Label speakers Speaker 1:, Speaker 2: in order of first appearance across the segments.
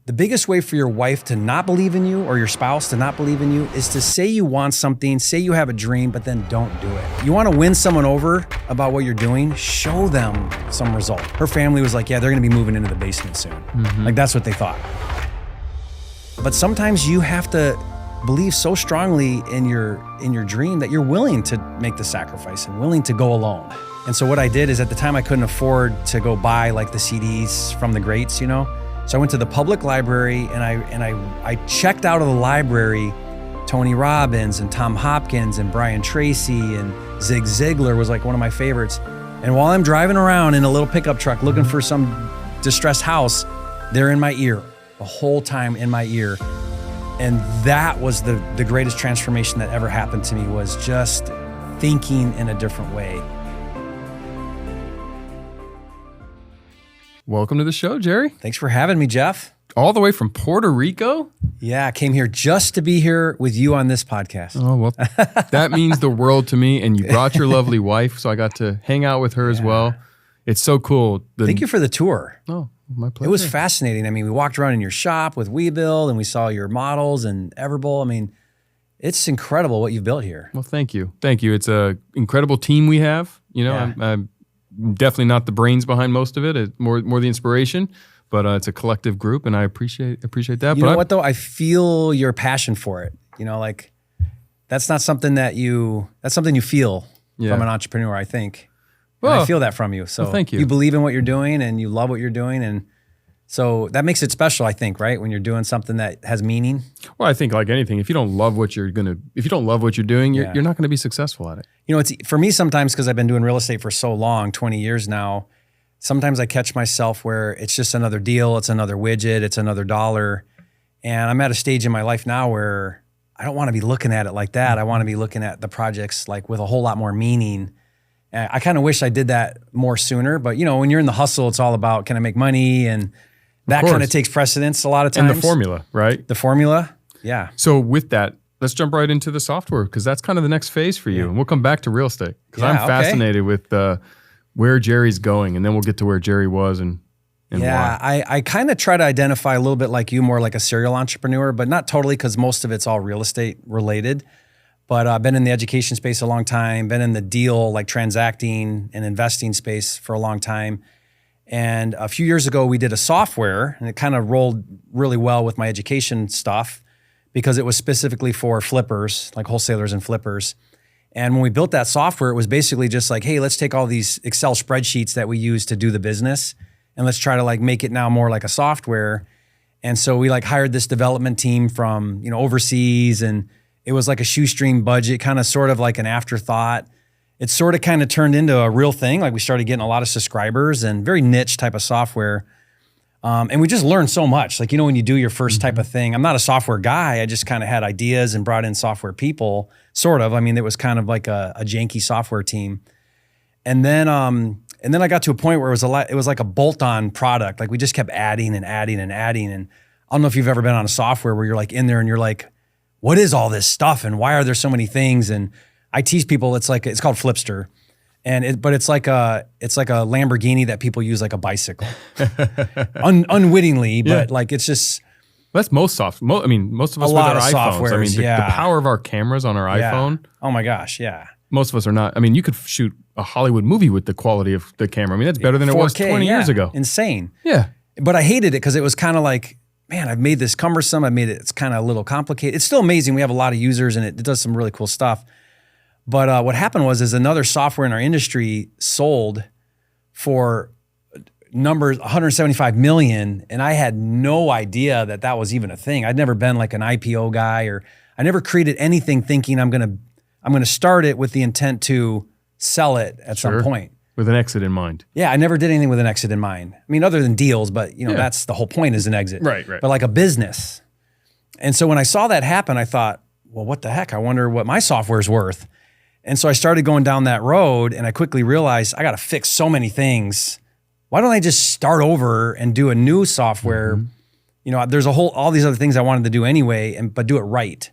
Speaker 1: the biggest way for your wife to not believe in you or your spouse to not believe in you is to say you want something, say you have a dream, but then don't do it. You want to win someone over about what you're doing, show them some result. Her family was like, yeah, they're going to be moving into the basement soon. Mm-hmm. Like that's what they thought. But sometimes you have to believe so strongly in your dream that you're willing to make the sacrifice and willing to go alone. And so what I did is at the time I couldn't afford to go buy like the CDs from the greats, you know? So I went to the public library and I checked out of the library Tony Robbins and Tom Hopkins and Brian Tracy and Zig Ziglar was like one of my favorites. And while I'm driving around in a little pickup truck looking for some distressed house, they're in my ear, the whole time in my ear. And that was the greatest transformation that ever happened to me, was just thinking in a different way.
Speaker 2: Welcome to the show, Jerry.
Speaker 1: Thanks for having me, Jeff.
Speaker 2: All the way from Puerto Rico?
Speaker 1: Yeah, I came here just to be here with you on this podcast.
Speaker 2: Oh, well, that means the world to me. And you brought your lovely wife, so I got to hang out with her as well. It's so cool.
Speaker 1: Thank you for the tour.
Speaker 2: Oh, my pleasure.
Speaker 1: It was fascinating. I mean, we walked around in your shop with WeBuild and we saw your models and Everbowl. I mean, it's incredible what you've built here.
Speaker 2: Well, thank you. Thank you. It's an incredible team we have. You know, I'm definitely not the brains behind most of it. It's more the inspiration, but it's a collective group, and I appreciate that.
Speaker 1: You know what though? I feel your passion for it. You know, like that's something you feel from an entrepreneur, I think. Well, and I feel that from you. So
Speaker 2: thank you.
Speaker 1: You believe in what you're doing and you love what you're doing, and so that makes it special, I think, right? When you're doing something that has meaning.
Speaker 2: Well, I think like anything, if you don't love what you're doing, you're not going to be successful at it.
Speaker 1: You know, it's for me sometimes, because I've been doing real estate for so long, 20 years now, sometimes I catch myself where it's just another deal, it's another widget, it's another dollar. And I'm at a stage in my life now where I don't want to be looking at it like that. I want to be looking at the projects like with a whole lot more meaning. And I kind of wish I did that more sooner, but you know, when you're in the hustle, it's all about, can I make money? And that kind of takes precedence a lot of times.
Speaker 2: And the formula, right?
Speaker 1: The formula, yeah.
Speaker 2: So with that, let's jump right into the software, because that's kind of the next phase for you. And we'll come back to real estate, because I'm fascinated with where Jerry's going, and then we'll get to where Jerry was and why.
Speaker 1: I kind of try to identify a little bit like you, more like a serial entrepreneur, but not totally, because most of it's all real estate related. But I've been in the education space a long time, been in the deal, like transacting and investing space for a long time. And a few years ago, we did a software, and it kind of rolled really well with my education stuff because it was specifically for flippers, like wholesalers and flippers. And when we built that software, it was basically just like, hey, let's take all these Excel spreadsheets that we use to do the business, and let's try to like make it now more like a software. And so we like hired this development team from, you know, overseas, and it was like a shoestring budget, kind of sort of like an afterthought. It sort of kind of turned into a real thing. Like we started getting a lot of subscribers and very niche type of software. And we just learned so much. Like, you know, when you do your first type of thing, I'm not a software guy. I just kind of had ideas and brought in software people, sort of. I mean, it was kind of like a janky software team. And then I got to a point where it was like a bolt-on product. Like we just kept adding and adding and adding. And I don't know if you've ever been on a software where you're like in there and you're like, what is all this stuff? And why are there so many things? And I tease people, it's called Flipster. But it's like a Lamborghini that people use like a bicycle, unwittingly. But like it's just
Speaker 2: that's most of us with our iPhones. I mean, the power of our cameras on our iPhone.
Speaker 1: Oh my gosh, yeah.
Speaker 2: Most of us are not. I mean, you could shoot a Hollywood movie with the quality of the camera. I mean, that's better than 4K, it was 20 years ago.
Speaker 1: Insane.
Speaker 2: Yeah.
Speaker 1: But I hated it because it was kind of like, man, I've made this cumbersome. It's kind of a little complicated. It's still amazing. We have a lot of users and it does some really cool stuff. But what happened was another software in our industry sold for numbers 175 million, and I had no idea that was even a thing. I'd never been like an IPO guy, or I never created anything thinking I'm gonna start it with the intent to sell it at some point.
Speaker 2: With an exit in mind.
Speaker 1: Yeah, I never did anything with an exit in mind. I mean, other than deals, but you know, that's the whole point, is an exit.
Speaker 2: Right.
Speaker 1: But like a business. And so when I saw that happen, I thought, well, what the heck? I wonder what my software's worth. And so I started going down that road, and I quickly realized I got to fix so many things. Why don't I just start over and do a new software? Mm-hmm. You know, there's all these other things I wanted to do anyway, but do it right.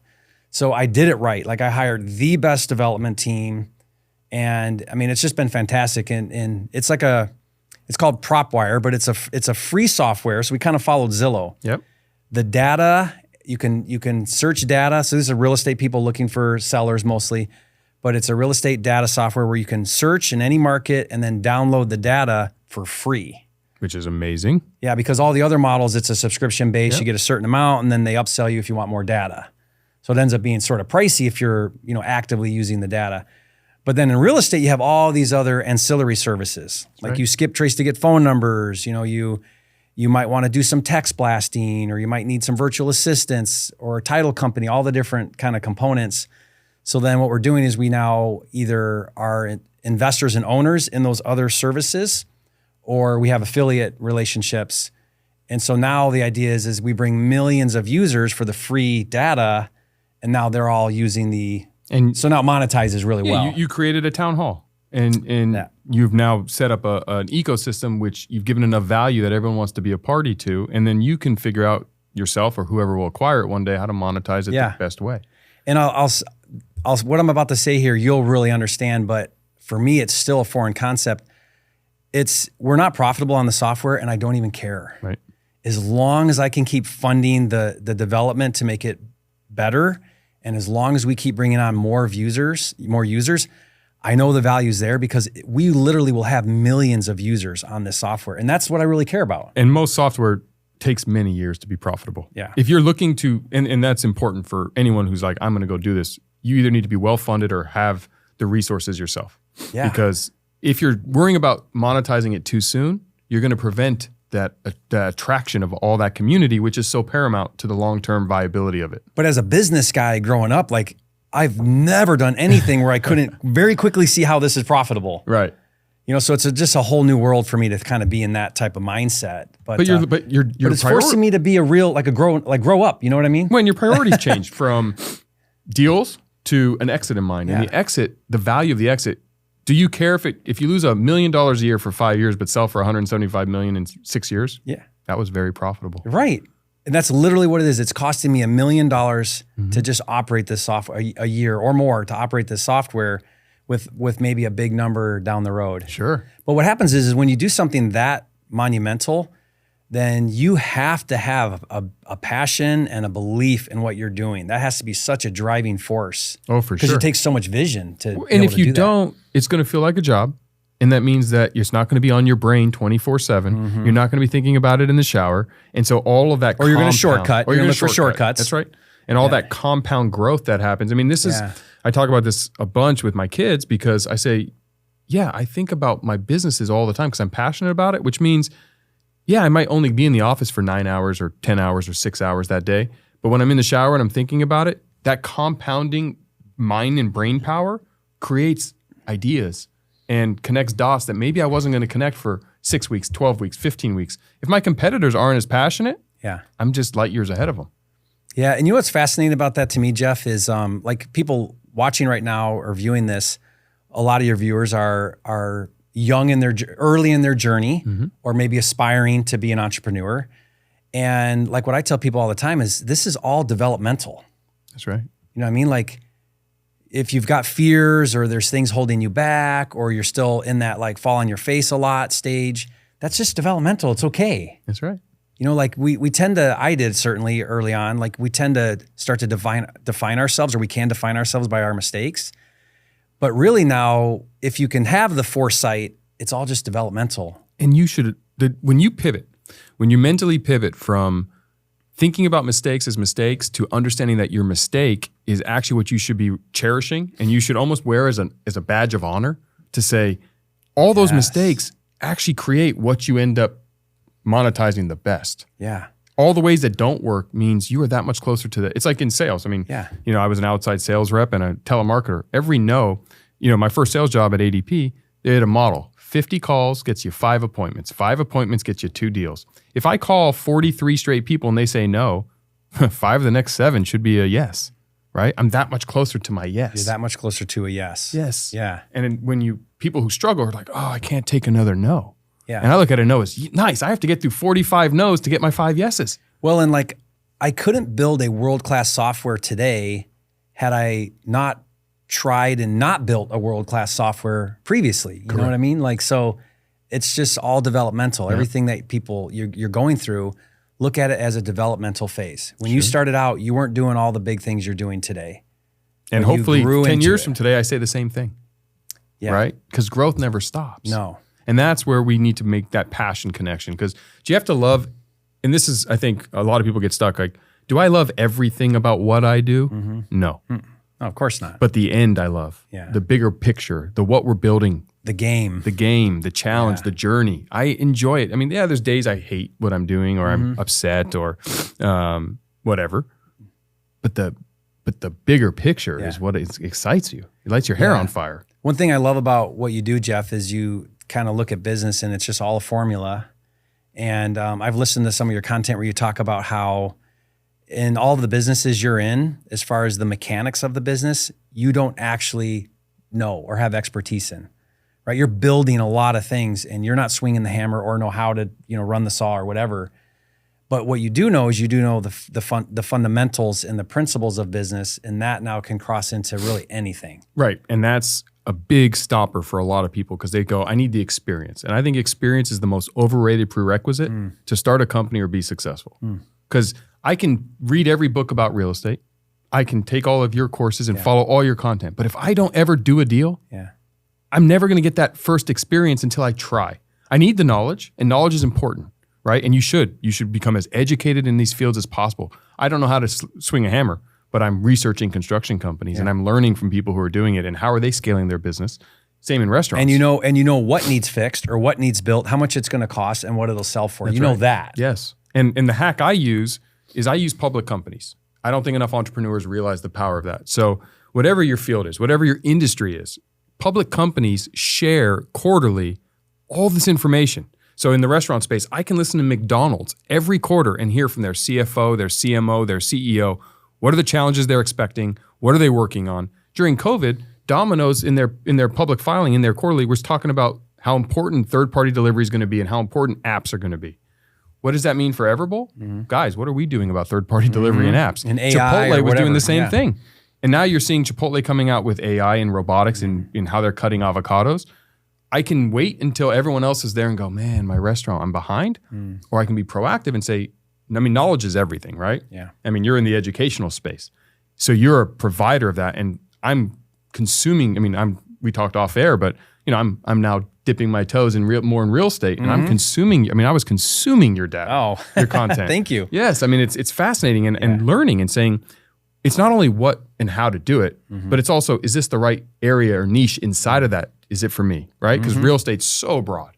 Speaker 1: So I did it right. Like I hired the best development team, and I mean, it's just been fantastic. And it's like it's called PropWire, but it's a free software. So we kind of followed Zillow.
Speaker 2: Yep.
Speaker 1: the data, you can search data. So these are real estate people looking for sellers mostly, but it's a real estate data software where you can search in any market and then download the data for free.
Speaker 2: Which is amazing.
Speaker 1: Yeah, because all the other models, it's a subscription base. Yep. You get a certain amount and then they upsell you if you want more data. So it ends up being sort of pricey if you're, actively using the data. But then in real estate, you have all these other ancillary services. Like right. You skip trace to get phone numbers. You might want to do some text blasting, or you might need some virtual assistants or a title company, all the different kind of components. So then what we're doing is we now either are investors and owners in those other services, or we have affiliate relationships. And so now the idea is we bring millions of users for the free data, and now they're all using so now it monetizes really well.
Speaker 2: You created a town hall, and you've now set up an ecosystem which you've given enough value that everyone wants to be a party to, and then you can figure out yourself or whoever will acquire it one day how to monetize it the best way.
Speaker 1: And I'll what I'm about to say here, you'll really understand, but for me, it's still a foreign concept. We're not profitable on the software, and I don't even care.
Speaker 2: Right.
Speaker 1: As long as I can keep funding the development to make it better, and as long as we keep bringing on more users, I know the value's there because we literally will have millions of users on this software. And that's what I really care about.
Speaker 2: And most software takes many years to be profitable.
Speaker 1: Yeah.
Speaker 2: If you're looking to, and that's important for anyone who's like, I'm going to go do this, you either need to be well-funded or have the resources yourself.
Speaker 1: Yeah.
Speaker 2: Because if you're worrying about monetizing it too soon, you're going to prevent the attraction of all that community, which is so paramount to the long-term viability of it.
Speaker 1: But as a business guy growing up, like I've never done anything where I couldn't very quickly see how this is profitable.
Speaker 2: Right.
Speaker 1: So it's just a whole new world for me to kind of be in that type of mindset. But it's forcing me to be grow up. You know what I mean?
Speaker 2: When your priorities change from deals to an exit in mind, and the value of the exit. Do you care if you lose $1 million a year for 5 years, but sell for $175 million in 6 years?
Speaker 1: Yeah,
Speaker 2: that was very profitable.
Speaker 1: Right, and that's literally what it is. It's costing me $1 million to just operate this software, a year or more to operate this software, with maybe a big number down the road.
Speaker 2: Sure.
Speaker 1: But what happens is when you do something that monumental, then you have to have a passion and a belief in what you're doing. That has to be such a driving force.
Speaker 2: Oh, for sure.
Speaker 1: Because it takes so much vision to
Speaker 2: And if you don't, it's going to feel like a job. And that means that it's not going to be on your brain 24/7. You're not going to be thinking about it in the shower. And so all of that
Speaker 1: Or you're going to shortcut. Or you're going to look for shortcuts.
Speaker 2: That's right. And all that compound growth that happens. I mean, this is, I talk about this a bunch with my kids because I say, I think about my businesses all the time because I'm passionate about it, which means I might only be in the office for 9 hours or 10 hours or 6 hours that day. But when I'm in the shower and I'm thinking about it, that compounding mind and brain power creates ideas and connects dots that maybe I wasn't going to connect for 6 weeks, 12 weeks, 15 weeks. If my competitors aren't as passionate, I'm just light years ahead of them.
Speaker 1: Yeah. And you know what's fascinating about that to me, Jeff, is like people watching right now or viewing this, a lot of your viewers are young early in their journey, or maybe aspiring to be an entrepreneur. And like what I tell people all the time is this is all developmental.
Speaker 2: That's right.
Speaker 1: You know what I mean? Like if you've got fears or there's things holding you back, or you're still in that like fall on your face a lot stage, that's just developmental. It's okay.
Speaker 2: That's right.
Speaker 1: Like we tend to, I did certainly early on, like we tend to start to define ourselves, or we can define ourselves by our mistakes. But really now, if you can have the foresight, it's all just developmental.
Speaker 2: And you should, when you mentally pivot from thinking about mistakes as mistakes to understanding that your mistake is actually what you should be cherishing, and you should almost wear as a badge of honor to say, all those mistakes actually create what you end up monetizing the best.
Speaker 1: Yeah.
Speaker 2: All the ways that don't work means you are that much closer to it's like in sales. I mean, I was an outside sales rep and a telemarketer. Every my first sales job at ADP, they had a model. 50 calls gets you 5 appointments. 5 appointments gets you 2 deals. If I call 43 straight people and they say no, 5 of the next 7 should be a yes, right? I'm that much closer to my yes.
Speaker 1: You're that much closer to a yes.
Speaker 2: Yes.
Speaker 1: Yeah.
Speaker 2: And when people who struggle are like, oh, I can't take another no.
Speaker 1: Yeah.
Speaker 2: And I look at a no as nice. I have to get through 45 no's to get my 5 yeses.
Speaker 1: Well, and like I couldn't build a world-class software today had I not tried and not built a world-class software previously. You know what I mean? Like, so it's just all developmental. Yeah. Everything that you're going through, look at it as a developmental phase. When you started out, you weren't doing all the big things you're doing today.
Speaker 2: And hopefully 10 years from today, I say the same thing.
Speaker 1: Yeah.
Speaker 2: Right? Because growth never stops.
Speaker 1: No.
Speaker 2: And that's where we need to make that passion connection. Because do you have to love, and this is, I think a lot of people get stuck, like, do I love everything about what I do? No.
Speaker 1: No, of course not.
Speaker 2: But the end I love.
Speaker 1: Yeah.
Speaker 2: The bigger picture, the what we're building.
Speaker 1: The game,
Speaker 2: the challenge, the journey. I enjoy it. I mean, yeah, there's days I hate what I'm doing or I'm upset or whatever. But the bigger picture is what excites you. It lights your hair on fire.
Speaker 1: One thing I love about what you do, Jeff, is you kind of look at business and it's just all a formula. And I've listened to some of your content where you talk about how in all of the businesses you're in, as far as the mechanics of the business, you don't actually know or have expertise in. Right, you're building a lot of things, and you're not swinging the hammer or know how to, run the saw or whatever. But what you do know is you do know the fundamentals and the principles of business, and that now can cross into really anything.
Speaker 2: Right, and that's a big stopper for a lot of people because they go, "I need the experience," and I think experience is the most overrated prerequisite to start a company or be successful. Because I can read every book about real estate, I can take all of your courses and follow all your content, but if I don't ever do a deal, I'm never going to get that first experience until I try. I need the knowledge, and knowledge is important, right? And you should become as educated in these fields as possible. I don't know how to swing a hammer, but I'm researching construction companies and I'm learning from people who are doing it and how are they scaling their business. Same in restaurants.
Speaker 1: And you know what needs fixed or what needs built, how much it's going to cost, and what it'll sell for. That's know that.
Speaker 2: Yes. And the hack I use is I use public companies. I don't think enough entrepreneurs realize the power of that. So whatever your field is, whatever your industry is, public companies share quarterly all this information. So in the restaurant space, I can listen to McDonald's every quarter and hear from their CFO, their CMO, their CEO. What are the challenges they're expecting? What are they working on? During COVID, Domino's in their public filing, in their quarterly, was talking about how important third-party delivery is going to be and how important apps are going to be. What does that mean for Everbowl? Guys, what are we doing about third-party delivery and apps?
Speaker 1: And AI
Speaker 2: Chipotle was doing the same
Speaker 1: Yeah.
Speaker 2: thing. And now you're seeing Chipotle coming out with AI and robotics in how they're cutting avocados. I can wait until everyone else is there and go, man, my restaurant, I'm behind. Or I can be proactive and say, I mean, knowledge is everything, right?
Speaker 1: Yeah.
Speaker 2: I mean, you're in the educational space. So you're a provider of that. And I'm consuming, I mean, we talked off air, but I'm now dipping my toes in more in real estate, and I'm consuming. I mean, I was consuming your data, your content.
Speaker 1: Thank you.
Speaker 2: Yes, I mean, it's fascinating and learning and saying, it's not only what and how to do it, but it's also, is this the right area or niche inside of that? Is it for me, right? Because real estate's so broad.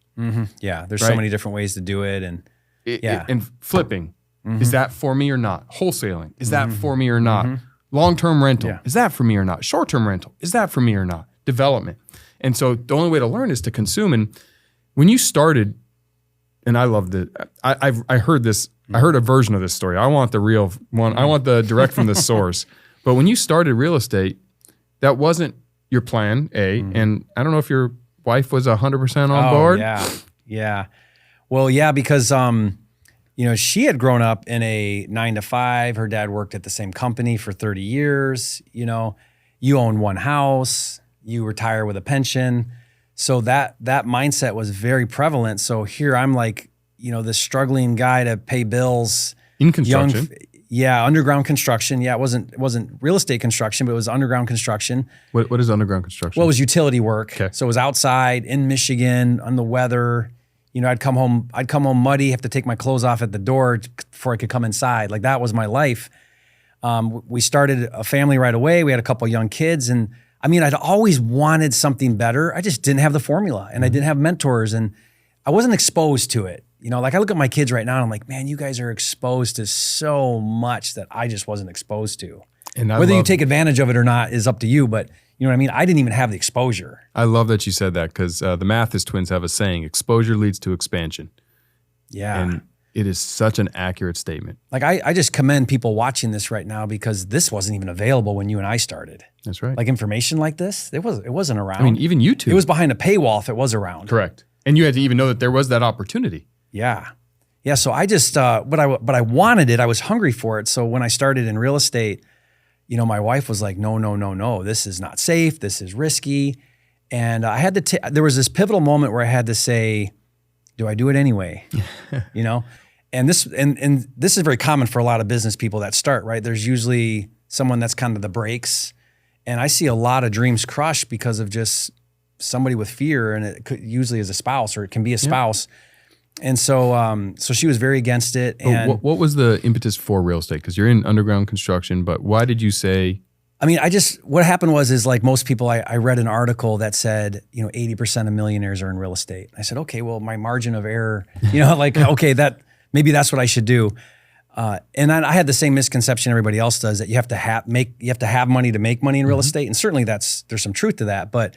Speaker 1: Yeah, there's so many different ways to do it, and
Speaker 2: and flipping, is that for me or not? Wholesaling, is that for me or not? Long-term rental, is that for me or not? Short-term rental, is that for me or not? Development. And so the only way to learn is to consume. And when you started, and I loved it, I heard this, I heard a version of this story. I want the real one. I want the direct from the source. But when you started real estate, that wasn't your plan A. And I don't know if your wife was 100% on board.
Speaker 1: Yeah. Well, yeah, because she had grown up in a 9-to-5. Her dad worked at the same company for 30 years. You own one house. You retire with a pension. So that mindset was very prevalent. So here I'm like, this struggling guy to pay bills.
Speaker 2: In construction.
Speaker 1: Underground construction. Yeah, it wasn't real estate construction, but it was underground construction.
Speaker 2: What is underground construction?
Speaker 1: Well, it was utility work.
Speaker 2: Okay.
Speaker 1: So it was outside in Michigan on the weather. I'd come home muddy, have to take my clothes off at the door before I could come inside. Like that was my life. We started a family right away. We had a couple of young kids, and I mean, I'd always wanted something better. I just didn't have the formula, and I didn't have mentors, and I wasn't exposed to it. Like I look at my kids right now and I'm like, man, you guys are exposed to so much that I just wasn't exposed to. And whether you take advantage of it or not is up to you, but you know what I mean? I didn't even have the exposure.
Speaker 2: I love that you said that because the Mathis twins have a saying, exposure leads to expansion.
Speaker 1: Yeah.
Speaker 2: And it is such an accurate statement.
Speaker 1: Like I just commend people watching this right now because this wasn't even available when you and I started.
Speaker 2: That's right.
Speaker 1: Like information like this, it wasn't around.
Speaker 2: I mean, even YouTube.
Speaker 1: It was behind a paywall if it was around.
Speaker 2: Correct. And you had to even know that there was that opportunity.
Speaker 1: Yeah. Yeah. So I just, but I wanted it. I was hungry for it. So when I started in real estate, my wife was like, no, this is not safe. This is risky. And I had to, there was this pivotal moment where I had to say, do I do it anyway? And this is very common for a lot of business people that start, right? There's usually someone that's kind of the brakes. And I see a lot of dreams crushed because of just somebody with fear, and it usually is a spouse, or it can be a spouse. And so she was very against it. And
Speaker 2: what was the impetus for real estate? Because you're in underground construction, but why did you say?
Speaker 1: I mean, what happened is like most people, I read an article that said, 80% of millionaires are in real estate. I said, okay, well, my margin of error, okay, maybe that's what I should do. And I had the same misconception everybody else does, that you have to have money to make money in real estate. And certainly there's some truth to that, but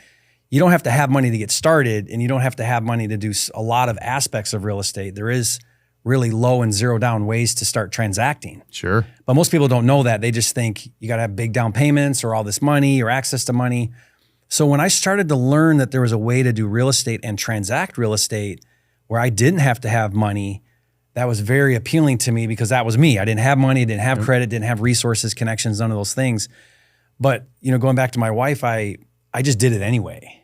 Speaker 1: you don't have to have money to get started, and you don't have to have money to do a lot of aspects of real estate. There is really low and zero down ways to start transacting.
Speaker 2: Sure.
Speaker 1: But most people don't know that. They just think you got to have big down payments or all this money or access to money. So when I started to learn that there was a way to do real estate and transact real estate where I didn't have to have money, that was very appealing to me, because that was me. I didn't have money, didn't have credit, didn't have resources, connections, none of those things. But, going back to my wife, I just did it anyway.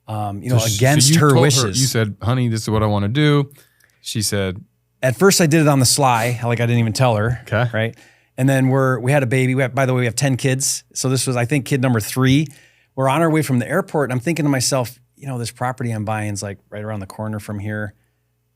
Speaker 1: Against her wishes.
Speaker 2: You said, honey, this is what I want to do. She said.
Speaker 1: At first I did it on the sly. Like, I didn't even tell her.
Speaker 2: Okay.
Speaker 1: Right. And then we had a baby. By the way, we have 10 kids. So this was, I think, kid number 3. We're on our way from the airport, and I'm thinking to myself, this property I'm buying is like right around the corner from here.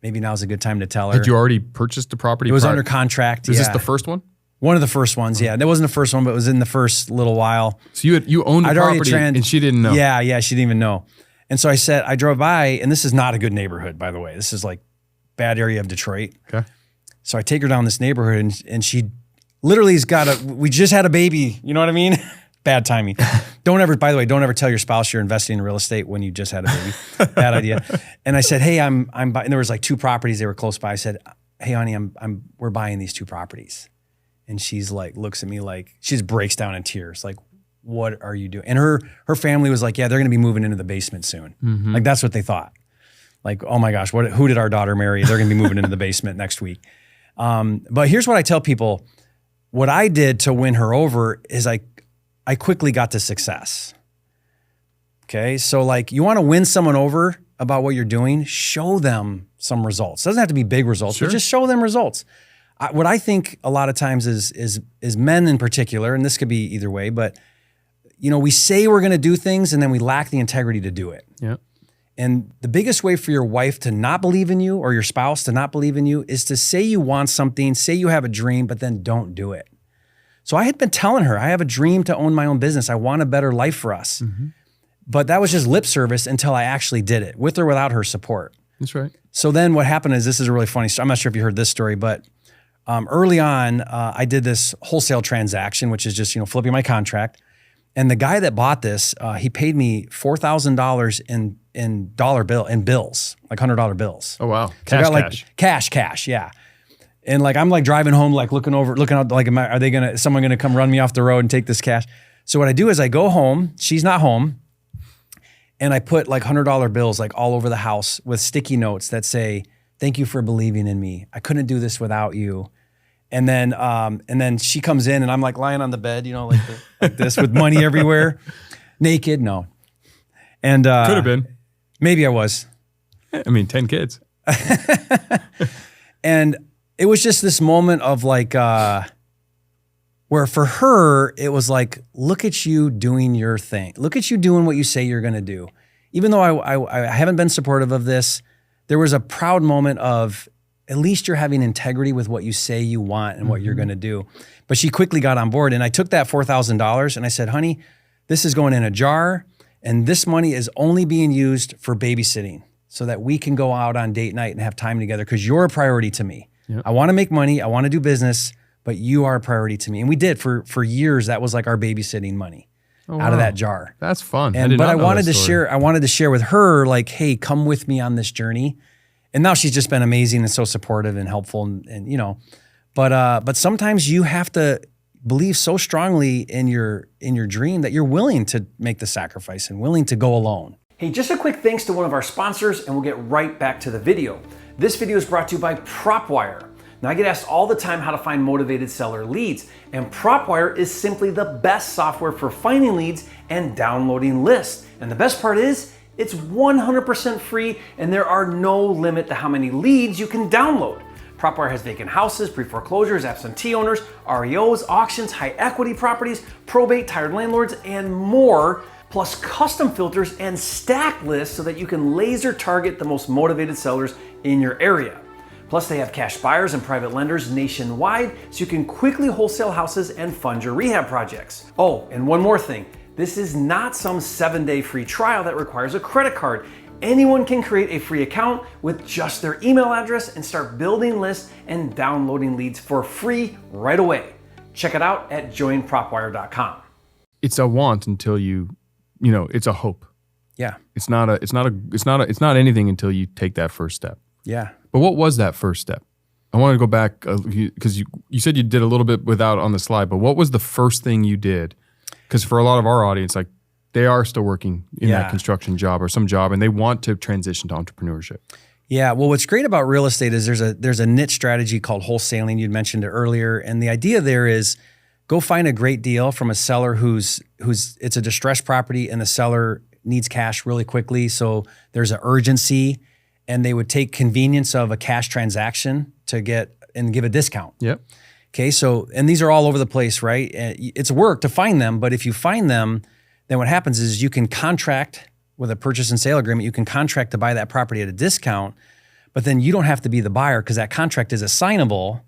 Speaker 1: Maybe now's a good time to tell her.
Speaker 2: Had you already purchased the property?
Speaker 1: It was under contract.
Speaker 2: Is this the first one?
Speaker 1: One of the first ones, yeah. That wasn't the first one, but it was in the first little while.
Speaker 2: So you owned the property and she didn't know?
Speaker 1: Yeah, she didn't even know. And so I drove by, and this is not a good neighborhood, by the way. This is like bad area of Detroit.
Speaker 2: Okay.
Speaker 1: So I take her down this neighborhood, and she literally we just had a baby. You know what I mean? Bad timing. Don't ever tell your spouse you're investing in real estate when you just had a baby. Bad idea. And I said, hey, I'm buying, and there was like 2 properties. They were close by. I said, hey, honey, we're buying these 2 properties. And she's like, looks at me like, she just breaks down in tears. Like, what are you doing? And her family was like, yeah, they're going to be moving into the basement soon. Mm-hmm. Like, that's what they thought. Like, oh my gosh, who did our daughter marry? They're going to be moving into the basement next week. But here's what I tell people. What I did to win her over is I quickly got to success. Okay. So like, you want to win someone over about what you're doing, show them some results. It doesn't have to be big results, but just show them results. What I think a lot of times is men in particular, and this could be either way, but we say we're going to do things and then we lack the integrity to do it.
Speaker 2: Yeah.
Speaker 1: And the biggest way for your wife to not believe in you, or your spouse to not believe in you, is to say you want something, say you have a dream, but then don't do it. So I had been telling her, I have a dream to own my own business. I want a better life for us. Mm-hmm. But that was just lip service until I actually did it, with or without her support.
Speaker 2: That's right.
Speaker 1: So then what happened is, this is a really funny story. I'm not sure if you heard this story, but early on, I did this wholesale transaction, which is just, flipping my contract. And the guy that bought this, he paid me $4,000 in bills, like $100 bills.
Speaker 2: Oh, wow.
Speaker 1: Cash, yeah. And like, I'm like driving home, like looking out, like, someone gonna come run me off the road and take this cash? So what I do is I go home, she's not home, and I put like $100 bills like all over the house with sticky notes that say, thank you for believing in me. I couldn't do this without you. And then she comes in, and I'm like lying on the bed, like this with money everywhere, naked. No. And could
Speaker 2: have been.
Speaker 1: Maybe I was.
Speaker 2: I mean, 10 kids.
Speaker 1: And it was just this moment of like, where for her, it was like, look at you doing your thing. Look at you doing what you say you're going to do. Even though I haven't been supportive of this, there was a proud moment of, at least you're having integrity with what you say you want and what you're going to do. But she quickly got on board, and I took that $4,000 and I said, honey, this is going in a jar, and this money is only being used for babysitting so that we can go out on date night and have time together, because you're a priority to me. Yep. I want to make money. I want to do business, but you are a priority to me. And we did for years. That was like our babysitting money out of that jar.
Speaker 2: That's fun.
Speaker 1: But I wanted to share with her, like, hey, come with me on this journey. And now she's just been amazing and so supportive and helpful, and but sometimes you have to believe so strongly in your dream that you're willing to make the sacrifice and willing to go alone. Hey, just a quick thanks to one of our sponsors, and we'll get right back to the video. This video is brought to you by PropWire. Now, I get asked all the time how to find motivated seller leads, and PropWire is simply the best software for finding leads and downloading lists. And the best part is, it's 100% free, and there are no limit to how many leads you can download. PropWire has vacant houses, pre-foreclosures, absentee owners, REOs, auctions, high equity properties, probate, tired landlords, and more, plus custom filters and stack lists so that you can laser target the most motivated sellers in your area. Plus, they have cash buyers and private lenders nationwide, so you can quickly wholesale houses and fund your rehab projects. Oh, and one more thing. This is not some 7-day free trial that requires a credit card. Anyone can create a free account with just their email address and start building lists and downloading leads for free right away. Check it out at joinpropwire.com.
Speaker 2: It's a want until it's a hope.
Speaker 1: Yeah.
Speaker 2: It's not anything until you take that first step.
Speaker 1: Yeah.
Speaker 2: But what was that first step? I want to go back because you said you did a little bit without on the slide, but what was the first thing you did? Because for a lot of our audience, like they are still working in that construction job or some job, and they want to transition to entrepreneurship.
Speaker 1: Yeah. Well, what's great about real estate is there's a niche strategy called wholesaling. You'd mentioned it earlier, and the idea there is go find a great deal from a seller who's it's a distressed property and the seller needs cash really quickly. So there's an urgency. And they would take convenience of a cash transaction to give a discount.
Speaker 2: Yep.
Speaker 1: Okay, so, and these are all over the place, right? It's work to find them, but if you find them, then what happens is you can contract with a purchase and sale agreement, you can contract to buy that property at a discount, but then you don't have to be the buyer because that contract is assignable.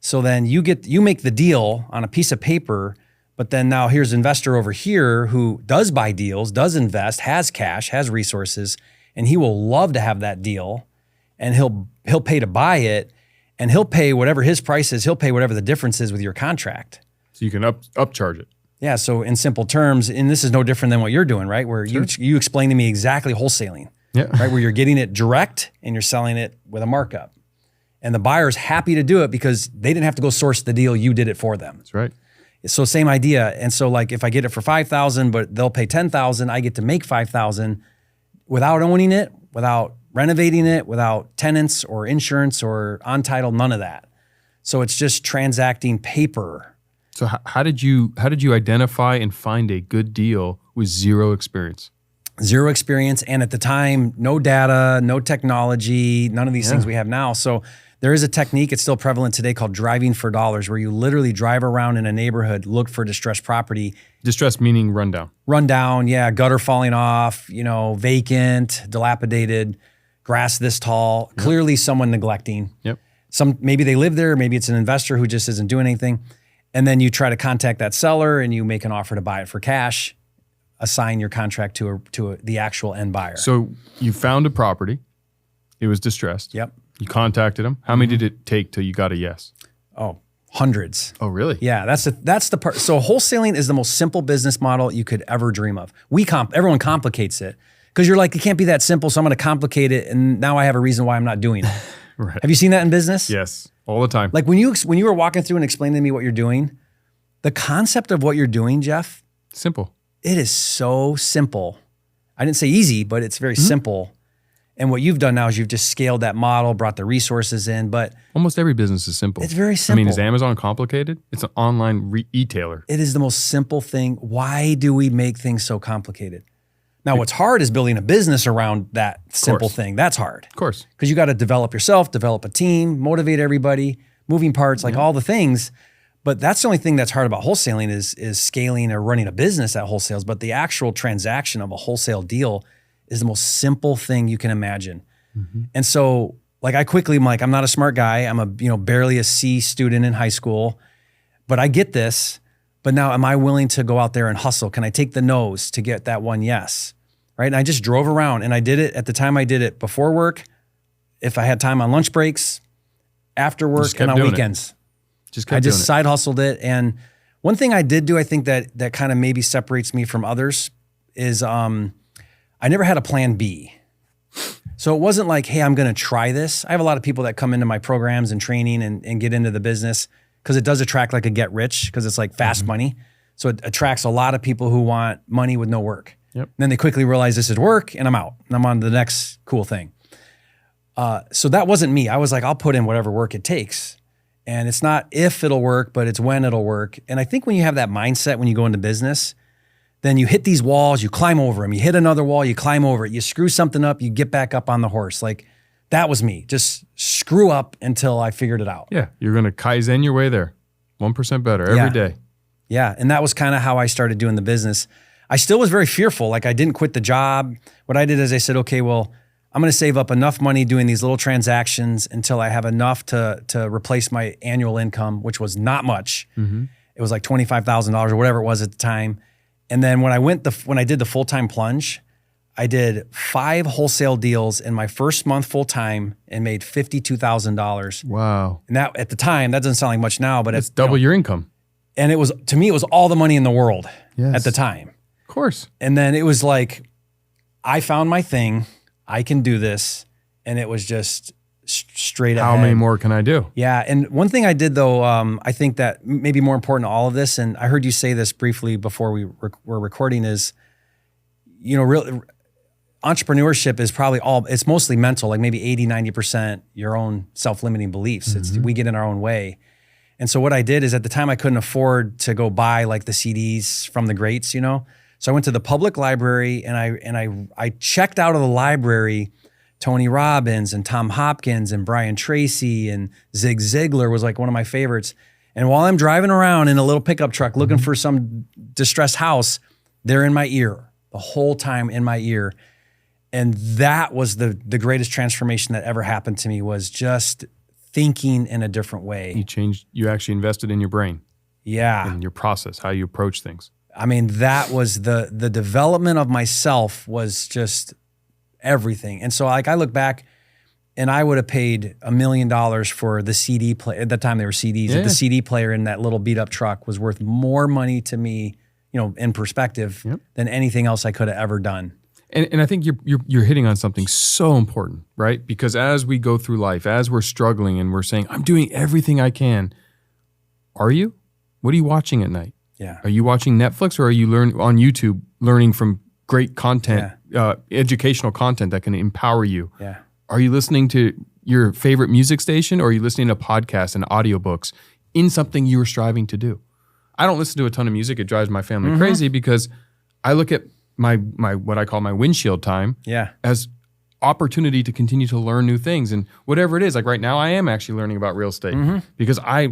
Speaker 1: So then you make the deal on a piece of paper, but then now here's an investor over here who does buy deals, does invest, has cash, has resources, and he will love to have that deal, and he'll pay to buy it, and he'll pay whatever his price is. He'll pay whatever the difference is with your contract.
Speaker 2: So you can upcharge it.
Speaker 1: Yeah. So in simple terms, and this is no different than what you're doing, right? Where you explain to me exactly wholesaling, right? Where you're getting it direct and you're selling it with a markup, and the buyer's happy to do it because they didn't have to go source the deal. You did it for them.
Speaker 2: That's right.
Speaker 1: So same idea. And so like if I get it for $5,000, but they'll pay $10,000, I get to make $5,000. Without owning it, without renovating it, without tenants or insurance or on title, none of that. So it's just transacting paper.
Speaker 2: So how did you identify and find a good deal with zero experience?
Speaker 1: Zero experience, and at the time, no data, no technology, none of these things we have now. So there is a technique, it's still prevalent today, called driving for dollars, where you literally drive around in a neighborhood, look for distressed property.
Speaker 2: Distressed meaning rundown.
Speaker 1: Rundown, yeah, gutter falling off, vacant, dilapidated, grass this tall, clearly someone neglecting.
Speaker 2: Yep.
Speaker 1: Maybe they live there, maybe it's an investor who just isn't doing anything. And then you try to contact that seller and you make an offer to buy it for cash, assign your contract to the actual end buyer.
Speaker 2: So you found a property, it was distressed.
Speaker 1: Yep.
Speaker 2: You contacted them. How many did it take till you got a yes?
Speaker 1: Oh, hundreds.
Speaker 2: Oh, really?
Speaker 1: Yeah, that's the part. So wholesaling is the most simple business model you could ever dream of. Everyone complicates it because you're like, it can't be that simple, so I'm going to complicate it, and now I have a reason why I'm not doing it.
Speaker 2: Right.
Speaker 1: Have you seen that in business?
Speaker 2: Yes, all the time.
Speaker 1: Like when you were walking through and explaining to me what you're doing, the concept of what you're doing, Jeff,
Speaker 2: simple.
Speaker 1: It is so simple. I didn't say easy, but it's very simple. And what you've done now is you've just scaled that model, brought the resources in, but
Speaker 2: almost every business is simple.
Speaker 1: It's very simple.
Speaker 2: I mean, is Amazon complicated? It's an online e-tailer.
Speaker 1: It is the most simple thing. Why do we make things so complicated? Now, what's hard is building a business around that simple thing. That's hard.
Speaker 2: Of course.
Speaker 1: Because you got to develop yourself, develop a team, motivate everybody, moving parts, like all the things. But that's the only thing that's hard about wholesaling is scaling or running a business at wholesales. But the actual transaction of a wholesale deal is the most simple thing you can imagine. Mm-hmm. And so like I'm not a smart guy. I'm barely a C student in high school, but I get this. But now am I willing to go out there and hustle? Can I take the no's to get that one yes? Right? And I just drove around and I did it at the time I did it before work, if I had time on lunch breaks, after work, and on weekends. I just side hustled it. And one thing I did do, I think that kind of maybe separates me from others is I never had a plan B. So it wasn't like, hey, I'm going to try this. I have a lot of people that come into my programs and training and get into the business because it does attract like a get rich because it's like fast money. So it attracts a lot of people who want money with no work. Yep. And then they quickly realize this is work and I'm out and I'm on to the next cool thing. So that wasn't me. I was like, I'll put in whatever work it takes. And it's not if it'll work, but it's when it'll work. And I think when you have that mindset, when you go into business, then you hit these walls, you climb over them. You hit another wall, you climb over it. You screw something up, you get back up on the horse. Like that was me. Just screw up until I figured it out.
Speaker 2: Yeah, you're going to Kaizen your way there. 1% better every day.
Speaker 1: Yeah, and that was kind of how I started doing the business. I still was very fearful. Like I didn't quit the job. What I did is I said, okay, well, I'm going to save up enough money doing these little transactions until I have enough to replace my annual income, which was not much. Mm-hmm. It was like $25,000 or whatever it was at the time. And then when I did the full-time plunge, I did 5 wholesale deals in my first month full-time and made $52,000.
Speaker 2: Wow.
Speaker 1: And that at the time, that doesn't sound like much now, but
Speaker 2: it's double your income.
Speaker 1: And it was, to me, it was all the money in the world
Speaker 2: Yes.
Speaker 1: at the time.
Speaker 2: Of course.
Speaker 1: And then it was like, I found my thing. I can do this. And it was just straight ahead.
Speaker 2: How many more can I do?
Speaker 1: Yeah. And one thing I did though, I think that maybe more important to all of this, and I heard you say this briefly before we were recording, is, real entrepreneurship is probably it's mostly mental, like maybe 80, 90% your own self-limiting beliefs. Mm-hmm. We get in our own way. And so what I did is at the time I couldn't afford to go buy like the CDs from the greats, So I went to the public library and I checked out of the library Tony Robbins and Tom Hopkins and Brian Tracy and Zig Ziglar was like one of my favorites. And while I'm driving around in a little pickup truck looking for some distressed house, they're in my ear the whole time in my ear. And that was the greatest transformation that ever happened to me, was just thinking in a different way.
Speaker 2: You actually invested in your brain.
Speaker 1: Yeah.
Speaker 2: In your process, how you approach things.
Speaker 1: I mean, that was the development of myself was just everything. And so like I look back and I would have paid $1 million for the CD player. At that time they were CDs.
Speaker 2: Yeah.
Speaker 1: The CD player in that little beat up truck was worth more money to me, in perspective, than anything else I could have ever done.
Speaker 2: And I think you're hitting on something so important, right? Because as we go through life, as we're struggling and we're saying, I'm doing everything I can. Are you? What are you watching at night?
Speaker 1: Yeah.
Speaker 2: Are you watching Netflix, or are you on YouTube learning from great content, educational content that can empower you?
Speaker 1: Yeah.
Speaker 2: Are you listening to your favorite music station, or are you listening to podcasts and audiobooks in something you are striving to do? I don't listen to a ton of music. It drives my family crazy because I look at my what I call my windshield time as opportunity to continue to learn new things. And whatever it is, like right now I am actually learning about real estate because I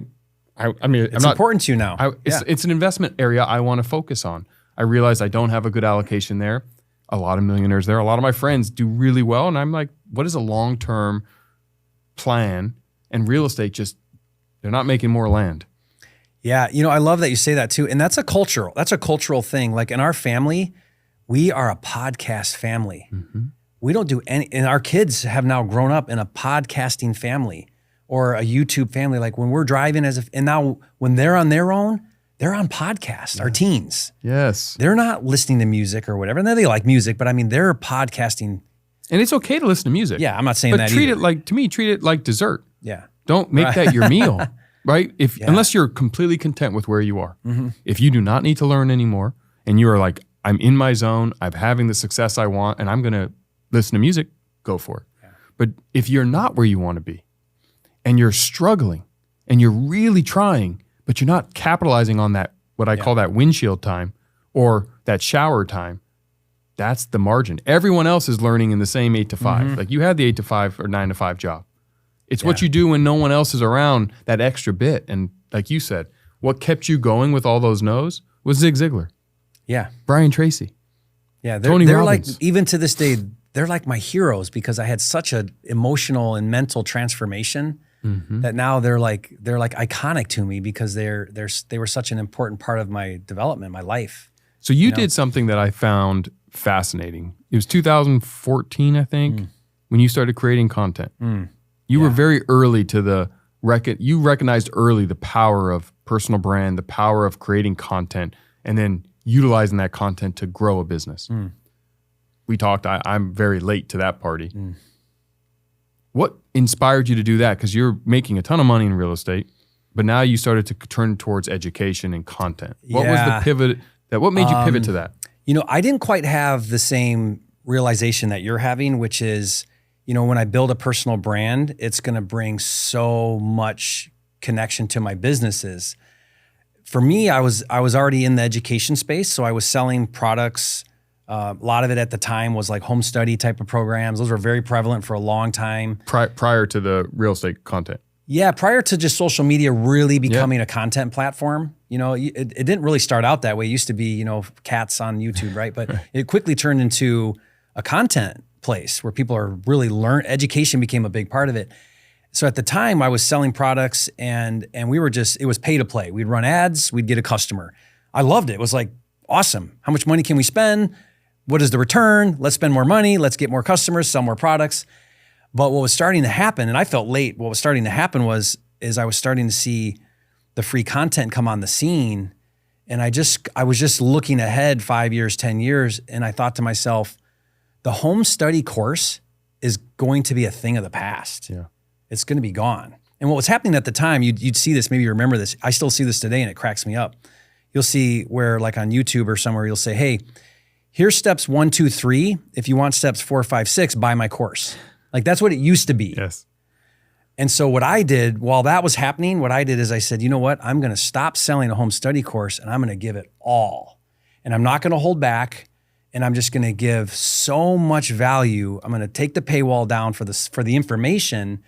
Speaker 2: mean,
Speaker 1: it's important to you now.
Speaker 2: It's an investment area I want to focus on. I realize I don't have a good allocation there. A lot of millionaires there. A lot of my friends do really well. And I'm like, what is a long-term plan? And real estate they're not making more land.
Speaker 1: Yeah. I love that you say that too. And that's a cultural thing. Like in our family, we are a podcast family. Mm-hmm. We don't do and our kids have now grown up in a podcasting family or a YouTube family. Like when we're driving and now when they're on their own, they're on podcasts, our teens.
Speaker 2: Yes.
Speaker 1: They're not listening to music or whatever. And they like music, but I mean, they're podcasting.
Speaker 2: And it's okay to listen to music.
Speaker 1: Yeah, I'm not saying that
Speaker 2: either. But treat it like dessert.
Speaker 1: Yeah.
Speaker 2: Don't make that your meal, right? Unless you're completely content with where you are. Mm-hmm. If you do not need to learn anymore and you are like, I'm in my zone, I'm having the success I want, and I'm going to listen to music, go for it. Yeah. But if you're not where you want to be and you're struggling and you're really trying, but you're not capitalizing on that, what I call that windshield time or that shower time, that's the margin. Everyone else is learning in the same 8 to 5. Mm-hmm. Like you had the 8 to 5 or 9 to 5 job. It's what you do when no one else is around, that extra bit. And like you said, what kept you going with all those no's was Zig Ziglar.
Speaker 1: Yeah.
Speaker 2: Brian Tracy.
Speaker 1: Yeah.
Speaker 2: They're
Speaker 1: like, even to this day, they're like my heroes because I had such an emotional and mental transformation that now they're like iconic to me because they were such an important part of my development, my life.
Speaker 2: So you did something that I found fascinating. It was 2014, I think, when you started creating content. You were very early to you recognized early the power of personal brand, the power of creating content, and then utilizing that content to grow a business. We talked, I'm very late to that party. What inspired you to do that? Because you're making a ton of money in real estate, but now you started to turn towards education and content. What was the pivot? What made you pivot to that?
Speaker 1: I didn't quite have the same realization that you're having, which is, when I build a personal brand, it's going to bring so much connection to my businesses. For me, I was already in the education space, so I was selling products A lot of it at the time was like home study type of programs. Those were very prevalent for a long time.
Speaker 2: Prior to the real estate content.
Speaker 1: Yeah, prior to just social media really becoming a content platform. It didn't really start out that way. It used to be, cats on YouTube, right? But it quickly turned into a content place where people are really education became a big part of it. So at the time I was selling products and we were it was pay to play. We'd run ads, we'd get a customer. I loved it. It was like, awesome. How much money can we spend? What is the return? Let's spend more money. Let's get more customers, sell more products. But what was starting to happen, and I felt late, what was starting to happen is I was starting to see the free content come on the scene. And I was just looking ahead 5 years, 10 years. And I thought to myself, the home study course is going to be a thing of the past.
Speaker 2: Yeah.
Speaker 1: It's going to be gone. And what was happening at the time, you'd see this, maybe you remember this. I still see this today and it cracks me up. You'll see where like on YouTube or somewhere, you'll say, hey, here's steps 1, 2, 3. If you want steps 4, 5, 6, buy my course. Like that's what it used to be.
Speaker 2: Yes.
Speaker 1: And so what I did while that was happening, what I did is I said, you know what? I'm going to stop selling a home study course and I'm going to give it all. And I'm not going to hold back. And I'm just going to give so much value. I'm going to take the paywall down for the information.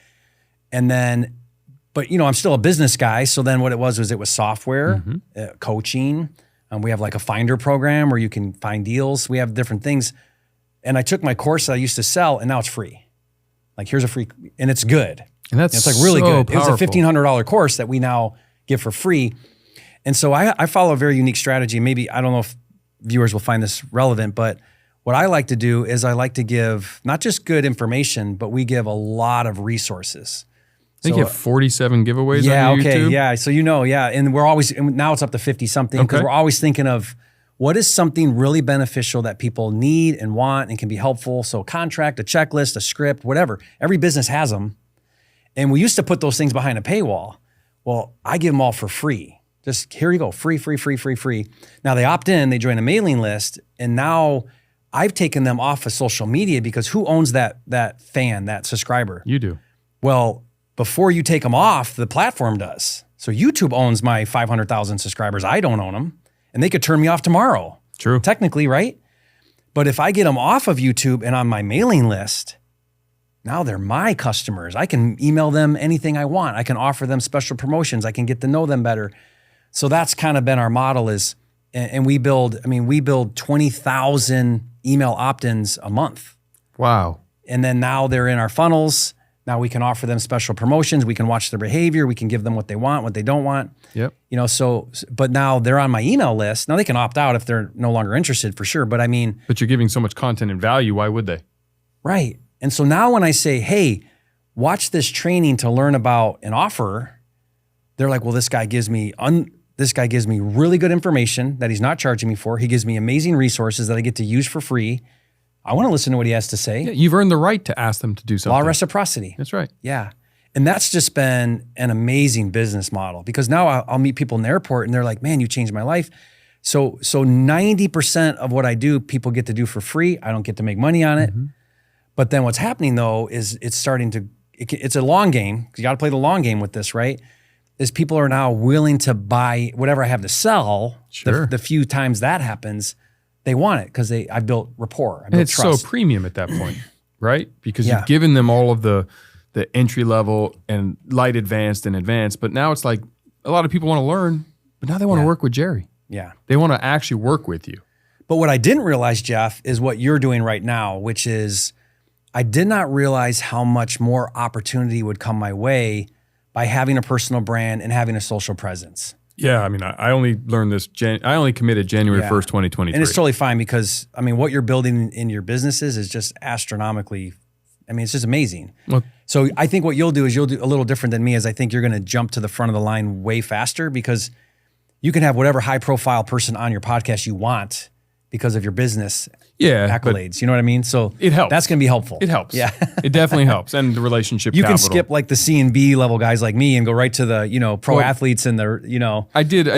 Speaker 1: And then, but I'm still a business guy. So then what it was software, coaching. We have like a finder program where you can find deals. We have different things. And I took my course that I used to sell and now it's free. Like here's a free, and it's good.
Speaker 2: And that's
Speaker 1: it's like really
Speaker 2: so
Speaker 1: good.
Speaker 2: Powerful.
Speaker 1: It was a $1,500 course that we now give for free. And so I follow a very unique strategy. Maybe, I don't know if viewers will find this relevant, but what I like to do is I like to give not just good information, but we give a lot of resources.
Speaker 2: I think you have 47 giveaways
Speaker 1: yeah,
Speaker 2: on your
Speaker 1: okay,
Speaker 2: YouTube.
Speaker 1: yeah. So and we're always, and now it's up to 50 something because we're always thinking of what is something really beneficial that people need and want and can be helpful. So a contract, a checklist, a script, whatever. Every business has them. And we used to put those things behind a paywall. Well, I give them all for free. Just here you go, free. Now they opt in, they join a mailing list, and now I've taken them off of social media because who owns that fan, that subscriber?
Speaker 2: You do.
Speaker 1: Well, before you take them off, the platform does. So YouTube owns my 500,000 subscribers. I don't own them. And they could turn me off tomorrow.
Speaker 2: True.
Speaker 1: Technically, right? But if I get them off of YouTube and on my mailing list, now they're my customers. I can email them anything I want. I can offer them special promotions. I can get to know them better. So that's kind of been our model and we build 20,000 email opt-ins a month.
Speaker 2: Wow.
Speaker 1: And then now they're in our funnels. Now we can offer them special promotions. We can watch their behavior. We can give them what they want, what they don't want.
Speaker 2: Yep.
Speaker 1: But now they're on my email list. Now they can opt out if they're no longer interested for sure. But
Speaker 2: you're giving so much content and value. Why would they?
Speaker 1: Right. And so now when I say, hey, watch this training to learn about an offer, they're like, well, this guy gives me really good information that he's not charging me for. He gives me amazing resources that I get to use for free. I want to listen to what he has to say.
Speaker 2: Yeah, you've earned the right to ask them to do something.
Speaker 1: Law of reciprocity.
Speaker 2: That's right.
Speaker 1: Yeah. And that's just been an amazing business model because now I'll meet people in the airport and they're like, man, you changed my life. So 90% of what I do, people get to do for free. I don't get to make money on it. But then what's happening though is it's a long game because you got to play the long game with this, right? Is people are now willing to buy whatever I have to sell.
Speaker 2: Sure.
Speaker 1: The few times that happens, they want it because I built rapport. I built
Speaker 2: and it's
Speaker 1: trust.
Speaker 2: so premium at that point, right? Because you've given them all of the entry level and light advanced and advanced. But now it's like a lot of people want to learn, but now they want to work with Jerry.
Speaker 1: Yeah.
Speaker 2: They want to actually work with you.
Speaker 1: But what I didn't realize, Jeff, is what you're doing right now, which is I did not realize how much more opportunity would come my way by having a personal brand and having a social presence.
Speaker 2: Yeah, I only learned this. I only committed January 1st, 2023.
Speaker 1: And it's totally fine because, what you're building in your businesses is just astronomically, it's just amazing.
Speaker 2: Well,
Speaker 1: so I think what you'll do is you'll do a little different than me is I think you're going to jump to the front of the line way faster because you can have whatever high profile person on your podcast you want because of your business accolades. You know what I mean? So
Speaker 2: it helps.
Speaker 1: That's going to be helpful.
Speaker 2: It helps.
Speaker 1: Yeah.
Speaker 2: It definitely helps. And the relationship
Speaker 1: you
Speaker 2: capital.
Speaker 1: can skip like the C and B level guys like me and go right to the, pro athletes and the,
Speaker 2: I did.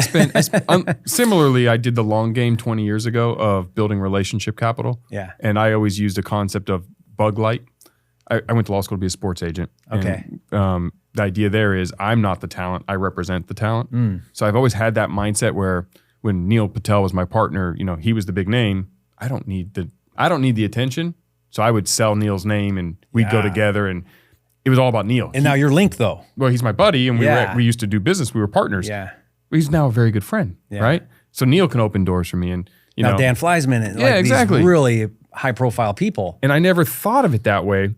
Speaker 2: Similarly, I did the long game 20 years ago of building relationship capital.
Speaker 1: Yeah.
Speaker 2: And I always used a concept of bug light. I went to law school to be a sports agent.
Speaker 1: Okay.
Speaker 2: And, the idea there is I'm not the talent. I represent the talent. So I've always had that mindset where when Neil Patel was my partner, he was the big name. I don't need the attention. So I would sell Neil's name and we'd go together, and it was all about Neil.
Speaker 1: And now you're linked though.
Speaker 2: Well, he's my buddy, and we used to do business. We were partners.
Speaker 1: Yeah.
Speaker 2: He's now a very good friend, right? So Neil can open doors for me, and now
Speaker 1: Dan Fleisman, and
Speaker 2: exactly.
Speaker 1: these really high profile people.
Speaker 2: And I never thought of it that way.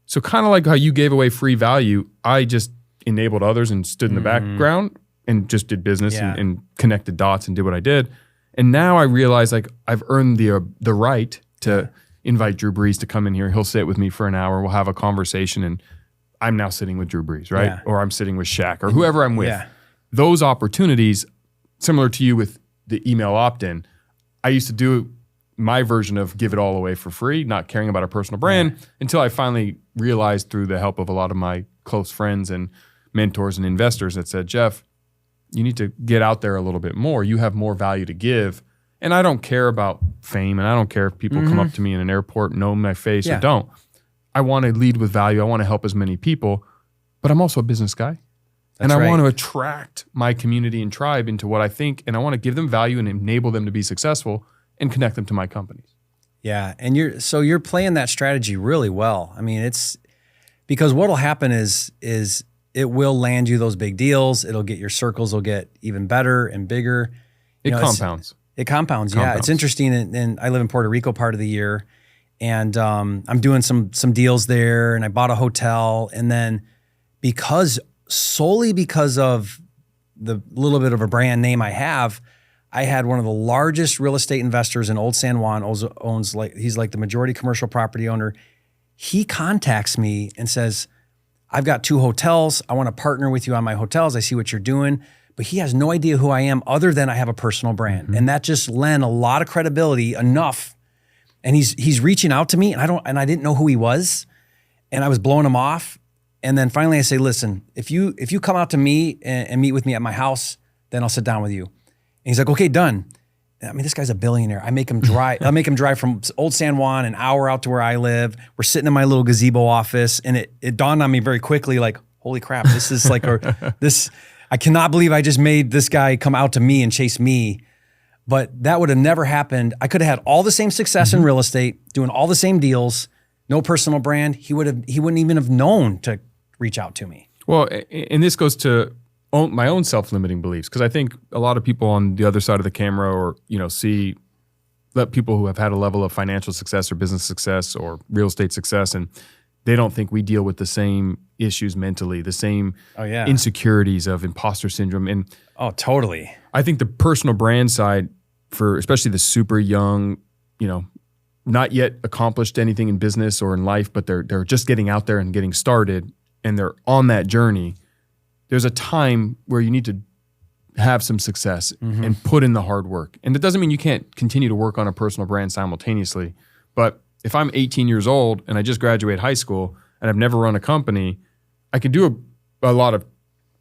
Speaker 2: So kind of like how you gave away free value, I just enabled others and stood in the background and just did business and connected dots and did what I did. And now I realize like I've earned the right to invite Drew Brees to come in here. He'll sit with me for an hour. We'll have a conversation, and I'm now sitting with Drew Brees, right?
Speaker 1: Yeah.
Speaker 2: Or I'm sitting with Shaq or whoever I'm with.
Speaker 1: Yeah.
Speaker 2: Those opportunities, similar to you with the email opt-in, I used to do my version of give it all away for free, not caring about a personal brand, until I finally realized through the help of a lot of my close friends and mentors and investors that said, Jeff, you need to get out there a little bit more. You have more value to give. And I don't care about fame, and I don't care if people come up to me in an airport, know my face or don't. I want to lead with value. I want to help as many people, but I'm also a business guy. And I want to attract my community and tribe into what I think, and I want to give them value and enable them to be successful and connect them to my companies.
Speaker 1: Yeah, and you're playing that strategy really well. I mean, it's because what'll happen is it will land you those big deals. It'll get your circles will get even better and bigger.
Speaker 2: It compounds.
Speaker 1: It compounds. Yeah, it's interesting. And I live in Puerto Rico part of the year, and I'm doing some deals there, and I bought a hotel, and then solely because of the little bit of a brand name I have, I had one of the largest real estate investors in Old San Juan, he's like the majority commercial property owner. He contacts me and says, I've got 2 hotels. I want to partner with you on my hotels. I see what you're doing. But he has no idea who I am other than I have a personal brand. And that just lent a lot of credibility enough. And he's reaching out to me, and I didn't know who he was. And I was blowing him off. And then finally I say, listen, if you come out to me and meet with me at my house, then I'll sit down with you. And he's like, okay, done. I mean, this guy's a billionaire. I make him drive. I'll make him drive from Old San Juan an hour out to where I live. We're sitting in my little gazebo office, and it dawned on me very quickly, like, holy crap, this is like I cannot believe I just made this guy come out to me and chase me. But that would have never happened. I could have had all the same success in real estate, doing all the same deals, no personal brand. He wouldn't even have known to reach out to me.
Speaker 2: Well, and this goes to my own self-limiting beliefs, because I think a lot of people on the other side of the camera, or see people who have had a level of financial success or business success or real estate success, and they don't think we deal with the same issues mentally, the same insecurities of imposter syndrome. And
Speaker 1: totally.
Speaker 2: I think the personal brand side, for especially the super young, not yet accomplished anything in business or in life, but they're just getting out there and getting started, and they're on that journey. There's a time where you need to have some success and put in the hard work. And it doesn't mean you can't continue to work on a personal brand simultaneously. But if I'm 18 years old and I just graduated high school and I've never run a company, I can do a lot of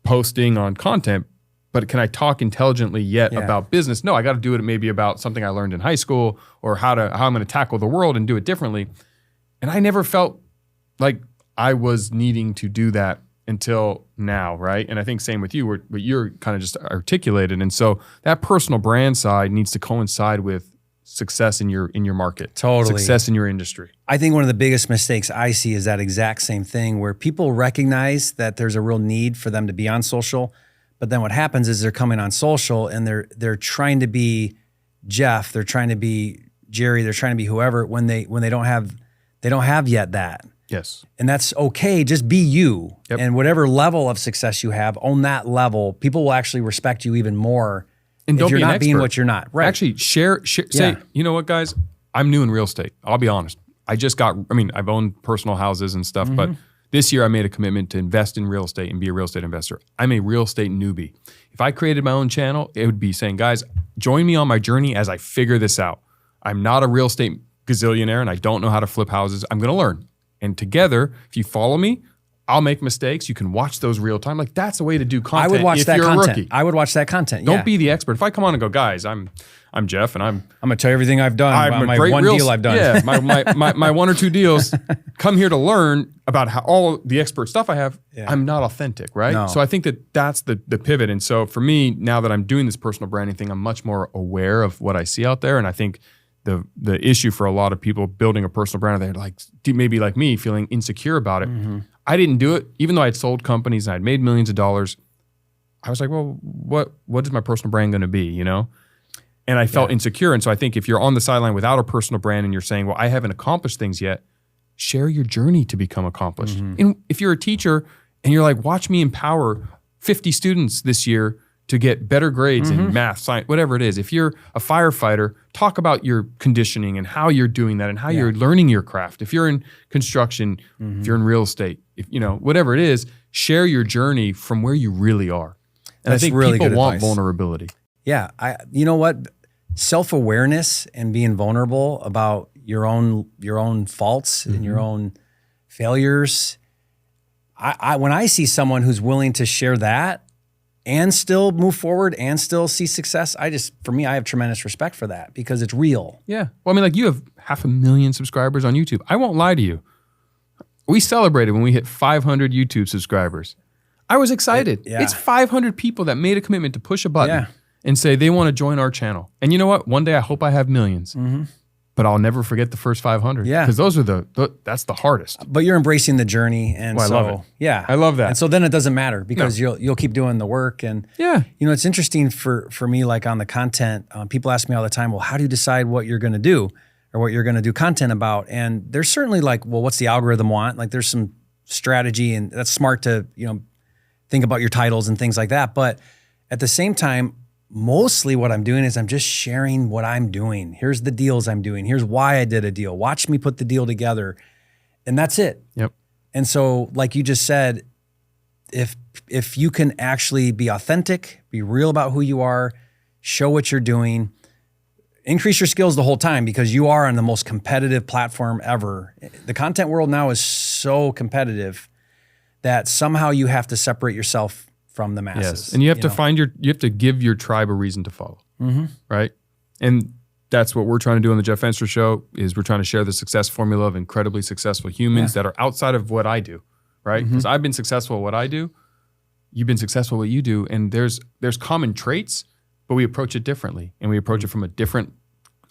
Speaker 2: posting on content, but can I talk intelligently about business? No, I got to do it maybe about something I learned in high school, or how I'm going to tackle the world and do it differently. And I never felt like I was needing to do that until now, right? And I think same with you, what you're kind of just articulated. And so that personal brand side needs to coincide with success in your market.
Speaker 1: Totally.
Speaker 2: Success in your industry.
Speaker 1: I think one of the biggest mistakes I see is that exact same thing, where people recognize that there's a real need for them to be on social, but then what happens is they're coming on social and they're trying to be Jeff, they're trying to be Jerry, they're trying to be whoever, when they don't have yet that.
Speaker 2: Yes.
Speaker 1: And that's okay. Just be you. Yep. And whatever level of success you have, on that level, people will actually respect you even more. And if you're not being what you're not. Right.
Speaker 2: Actually, share say, you know what, guys? I'm new in real estate. I'll be honest. I've owned personal houses and stuff, but this year I made a commitment to invest in real estate and be a real estate investor. I'm a real estate newbie. If I created my own channel, it would be saying, guys, join me on my journey as I figure this out. I'm not a real estate gazillionaire and I don't know how to flip houses. I'm going to learn. And together, if you follow me, I'll make mistakes. You can watch those real time. Like, that's a way to do content.
Speaker 1: I would watch that content.
Speaker 2: Rookie.
Speaker 1: I would watch that content.
Speaker 2: Don't be the expert. If I come on and go, guys, I'm Jeff, and I'm
Speaker 1: gonna tell you everything I've done.
Speaker 2: I'm
Speaker 1: my one deal I've done.
Speaker 2: Yeah, my 1 or 2 deals. Come here to learn about how all the expert stuff I have. Yeah. I'm not authentic, right?
Speaker 1: No.
Speaker 2: So I think that's the pivot. And so for me, now that I'm doing this personal branding thing, I'm much more aware of what I see out there, and I think the issue for a lot of people building a personal brand. They're like, maybe like me, feeling insecure about it.
Speaker 1: Mm-hmm.
Speaker 2: I didn't do it, even though I had sold companies and I'd made millions of dollars. I was like, well, what is my personal brand going to be, you know? And I felt insecure. And so I think if you're on the sideline without a personal brand and you're saying, well, I haven't accomplished things yet, share your journey to become accomplished.
Speaker 1: Mm-hmm.
Speaker 2: And if you're a teacher and you're like, watch me empower 50 students this year to get better grades in math, science, whatever it is. If you're a firefighter, talk about your conditioning and how you're doing that and how you're learning your craft. If you're in construction, if you're in real estate, if you know, whatever it is, share your journey from where you really are. And
Speaker 1: That's
Speaker 2: I think
Speaker 1: really
Speaker 2: people want
Speaker 1: advice.
Speaker 2: vulnerability.
Speaker 1: Yeah. You know what? Self-awareness and being vulnerable about your own faults and your own failures. When I see someone who's willing to share that and still move forward and still see success, I have tremendous respect for that because it's real.
Speaker 2: Yeah. Well, I mean, like you have 500,000 subscribers on YouTube. I won't lie to you. We celebrated when we hit 500 YouTube subscribers. I was excited. It's 500 people that made a commitment to push a button and say they want to join our channel. And you know what? One day I hope I have millions. But I'll never forget the first 500.
Speaker 1: Yeah.
Speaker 2: Because those are that's the hardest.
Speaker 1: But you're embracing the journey. And
Speaker 2: I love it.
Speaker 1: Yeah.
Speaker 2: I love that.
Speaker 1: And so then it doesn't matter because you'll keep doing the work. And you know, it's interesting for me, like on the content, people ask me all the time, well, how do you decide what you're going to do or what you're going to do content about? And there's certainly like, well, what's the algorithm want? Like there's some strategy and that's smart to, you know, think about your titles and things like that. But at the same time, mostly what I'm doing is I'm just sharing what I'm doing. Here's the deals I'm doing. Here's why I did a deal. Watch me put the deal together. And that's it.
Speaker 2: Yep.
Speaker 1: And so like you just said, if you can actually be authentic, be real about who you are, show what you're doing, increase your skills the whole time because you are on the most competitive platform ever. The content world now is so competitive that somehow you have to separate yourself from the masses.
Speaker 2: Yes. And you have to you have to give your tribe a reason to follow, right? And that's what we're trying to do on the Jeff Fenster Show is we're trying to share the success formula of incredibly successful humans that are outside of what I do, right? Because I've been successful at what I do. You've been successful at what you do. And there's common traits, but we approach it differently. And we approach it from a different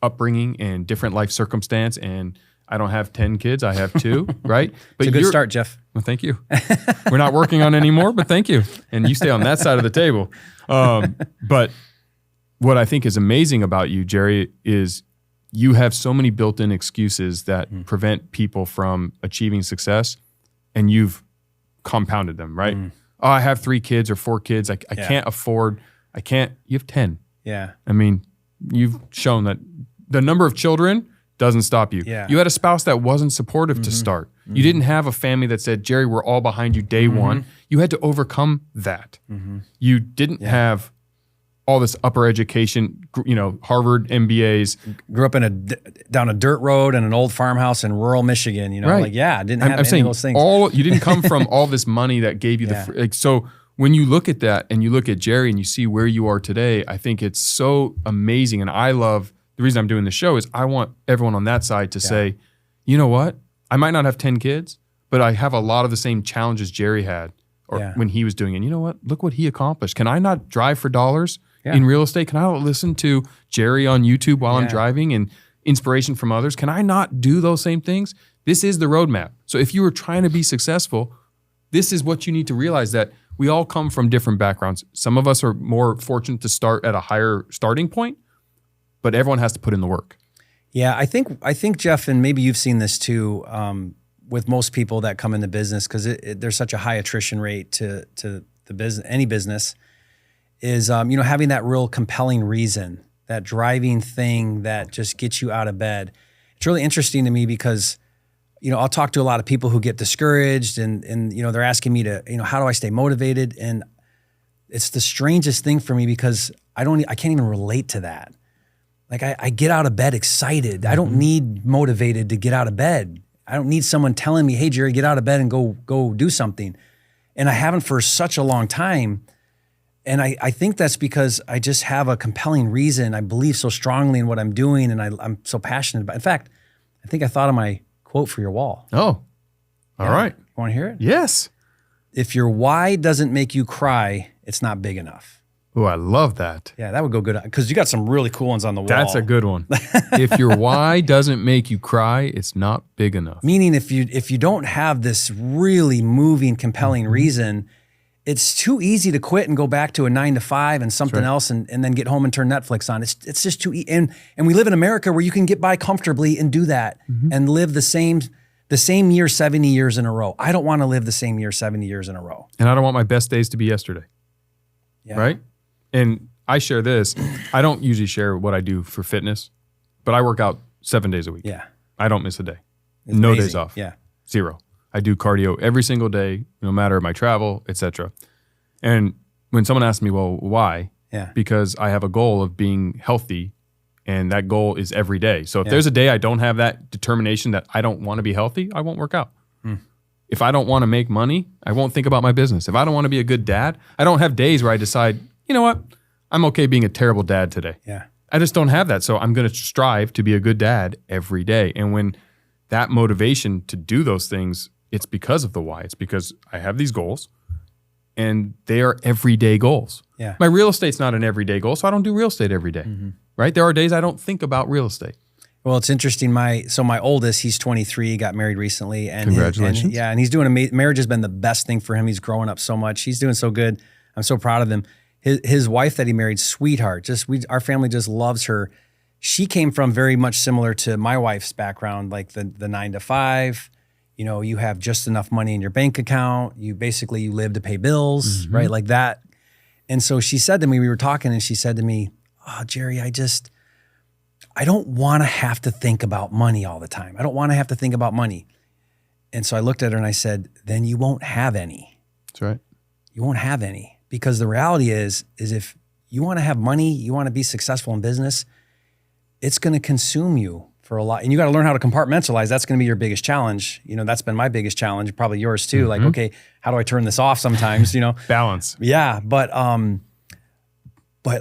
Speaker 2: upbringing and different life circumstance. And I don't have 10 kids. I have 2, right? But
Speaker 1: it's a good start, Jeff.
Speaker 2: Well, thank you. We're not working on any more, but thank you. And you stay on that side of the table. But what I think is amazing about you, Jerry, is you have so many built-in excuses that prevent people from achieving success, and you've compounded them, right? Oh, I have 3 kids or 4 kids. I can't afford, you have 10.
Speaker 1: Yeah.
Speaker 2: I mean, you've shown that the number of children doesn't stop you.
Speaker 1: Yeah.
Speaker 2: You had a spouse that wasn't supportive to start. You didn't have a family that said, Jerry, we're all behind you day one. You had to overcome that. You didn't have all this upper education, you know, Harvard MBAs.
Speaker 1: Grew up down a dirt road in an old farmhouse in rural Michigan, you know, like, didn't have any of those things.
Speaker 2: You didn't come from all this money that gave you so when you look at that and you look at Jerry and you see where you are today, I think it's so amazing. And I love, the reason I'm doing the show is I want everyone on that side to say, you know what? I might not have 10 kids, but I have a lot of the same challenges Jerry had when he was doing it. And you know what? Look what he accomplished. Can I not drive for dollars in real estate? Can I not listen to Jerry on YouTube while I'm driving and inspiration from others? Can I not do those same things? This is the roadmap. So if you were trying to be successful, this is what you need to realize, that we all come from different backgrounds. Some of us are more fortunate to start at a higher starting point, but everyone has to put in the work.
Speaker 1: Yeah, I think Jeff, and maybe you've seen this too, with most people that come into business, because there's such a high attrition rate to the business, any business, is having that real compelling reason, that driving thing that just gets you out of bed. It's really interesting to me because I'll talk to a lot of people who get discouraged, and they're asking me to how do I stay motivated, and it's the strangest thing for me because I can't even relate to that. Like I get out of bed excited. I don't need motivated to get out of bed. I don't need someone telling me, hey, Jerry, get out of bed and go do something. And I haven't for such a long time. And I think that's because I just have a compelling reason. I believe so strongly in what I'm doing, and I'm so passionate about it. In fact, I think I thought of my quote for your wall.
Speaker 2: Oh, all right.
Speaker 1: Want to hear it?
Speaker 2: Yes.
Speaker 1: If your why doesn't make you cry, it's not big enough.
Speaker 2: Oh, I love that.
Speaker 1: Yeah, that would go good because you got some really cool ones on the wall.
Speaker 2: That's a good one. If your why doesn't make you cry, it's not big enough.
Speaker 1: Meaning if you don't have this really moving, compelling reason, it's too easy to quit and go back to a 9 to 5 and something else and then get home and turn Netflix on. It's just too easy. And we live in America where you can get by comfortably and do that and live the same year 70 years in a row. I don't want to live the same year 70 years in a row.
Speaker 2: And I don't want my best days to be yesterday.
Speaker 1: Yeah.
Speaker 2: Right? And I share this. I don't usually share what I do for fitness, but I work out 7 days a week.
Speaker 1: Yeah.
Speaker 2: I don't miss a day.
Speaker 1: It's
Speaker 2: no
Speaker 1: amazing.
Speaker 2: days off.
Speaker 1: Yeah.
Speaker 2: 0. I do cardio every single day, no matter my travel, etc. And when someone asks me, well, why?
Speaker 1: Yeah.
Speaker 2: Because I have a goal of being healthy, and that goal is every day. So if there's a day I don't have that determination that I don't want to be healthy, I won't work out. If I don't want to make money, I won't think about my business. If I don't want to be a good dad, I don't have days where I decide, you know what, I'm okay being a terrible dad today.
Speaker 1: Yeah.
Speaker 2: I just don't have that. So I'm going to strive to be a good dad every day. And when that motivation to do those things, it's because of the why. It's because I have these goals and they are everyday goals.
Speaker 1: Yeah.
Speaker 2: My real estate's not an everyday goal, so I don't do real estate every day, right? There are days I don't think about real estate.
Speaker 1: Well, it's interesting. My oldest, he's 23, got married recently, and
Speaker 2: Congratulations.
Speaker 1: and he's doing amazing. Marriage has been the best thing for him. He's growing up so much. He's doing so good. I'm so proud of him. His wife that he married, sweetheart. Our family just loves her. She came from very much similar to my wife's background, like the 9 to 5. You know, you have just enough money in your bank account. You live to pay bills, right? Like that. And so she said to me, we were talking, and she said to me, "Oh, Jerry, I don't want to have to think about money all the time. I don't want to have to think about money." And so I looked at her and I said, "Then you won't have any."
Speaker 2: That's right.
Speaker 1: You won't have any, because the reality is if you want to have money, you want to be successful in business, it's going to consume you for a lot. And you got to learn how to compartmentalize. That's going to be your biggest challenge. You know, that's been my biggest challenge, probably yours too. Like, okay, how do I turn this off sometimes, you know?
Speaker 2: Balance.
Speaker 1: Yeah. But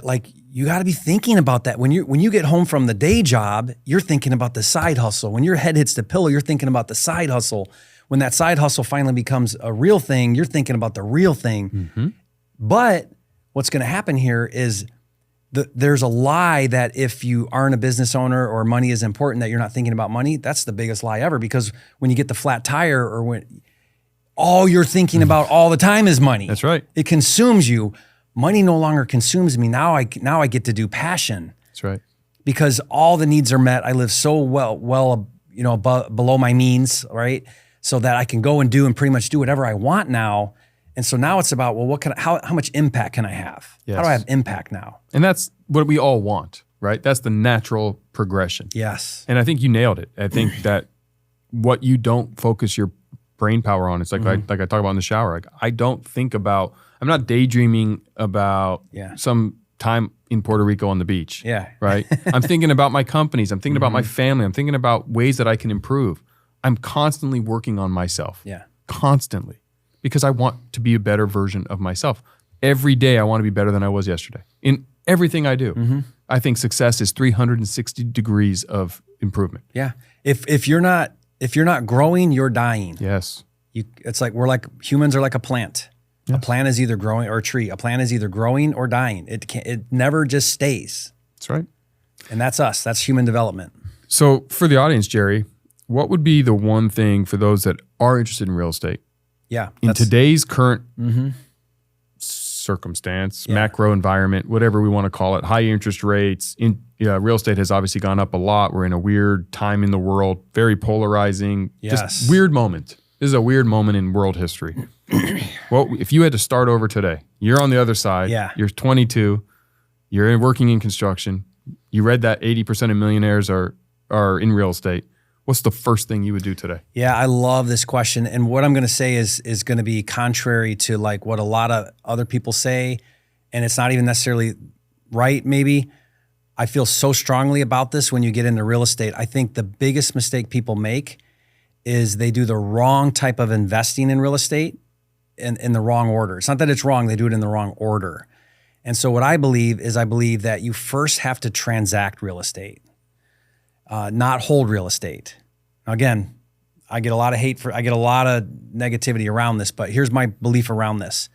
Speaker 1: like, you got to be thinking about that. When you get home from the day job, you're thinking about the side hustle. When your head hits the pillow, you're thinking about the side hustle. When that side hustle finally becomes a real thing, you're thinking about the real thing. But what's going to happen here is there's a lie that if you aren't a business owner or money is important, that you're not thinking about money. That's the biggest lie ever, because when you get the flat tire, or when all you're thinking about all the time is money.
Speaker 2: That's right.
Speaker 1: It consumes you. Money no longer consumes me. Now I get to do passion.
Speaker 2: That's right.
Speaker 1: Because all the needs are met. I live so well, you know, below my means, right? So that I can go and do and pretty much do whatever I want now. And so now it's about, well, how much impact can I have?
Speaker 2: Yes.
Speaker 1: How do I have impact now?
Speaker 2: And that's what we all want, right? That's the natural progression.
Speaker 1: Yes.
Speaker 2: And I think you nailed it. I think that what you don't focus your brain power on, it's like I talk about in the shower. Like, I'm not daydreaming about some time in Puerto Rico on the beach.
Speaker 1: Yeah.
Speaker 2: Right? I'm thinking about my companies. I'm thinking about my family. I'm thinking about ways that I can improve. I'm constantly working on myself.
Speaker 1: Yeah.
Speaker 2: Constantly. Because I want to be a better version of myself. Every day I want to be better than I was yesterday. In everything I do. I think success is 360 degrees of improvement.
Speaker 1: Yeah. If you're not growing, you're dying.
Speaker 2: Yes.
Speaker 1: It's like humans are like a plant. Yes. A plant is either growing, or a tree. A plant is either growing or dying. It never just stays.
Speaker 2: That's right.
Speaker 1: And that's us. That's human development.
Speaker 2: So for the audience, Jerry, what would be the one thing for those that are interested in real estate?
Speaker 1: Yeah.
Speaker 2: In today's current circumstance, macro environment, whatever we want to call it, high interest rates, real estate has obviously gone up a lot. We're in a weird time in the world, very polarizing, just weird moment. This is a weird moment in world history. Well, if you had to start over today, you're on the other side, you're 22, you're working in construction, you read that 80% of millionaires are in real estate. What's the first thing you would do today?
Speaker 1: Yeah, I love this question. And what I'm going to say is going to be contrary to like what a lot of other people say. And it's not even necessarily right, maybe. I feel so strongly about this when you get into real estate. I think the biggest mistake people make is they do the wrong type of investing in real estate in the wrong order. It's not that it's wrong, they do it in the wrong order. And so what I believe that you first have to transact real estate. Not hold real estate. Now, again, I get a lot of negativity around this, but here's my belief around this.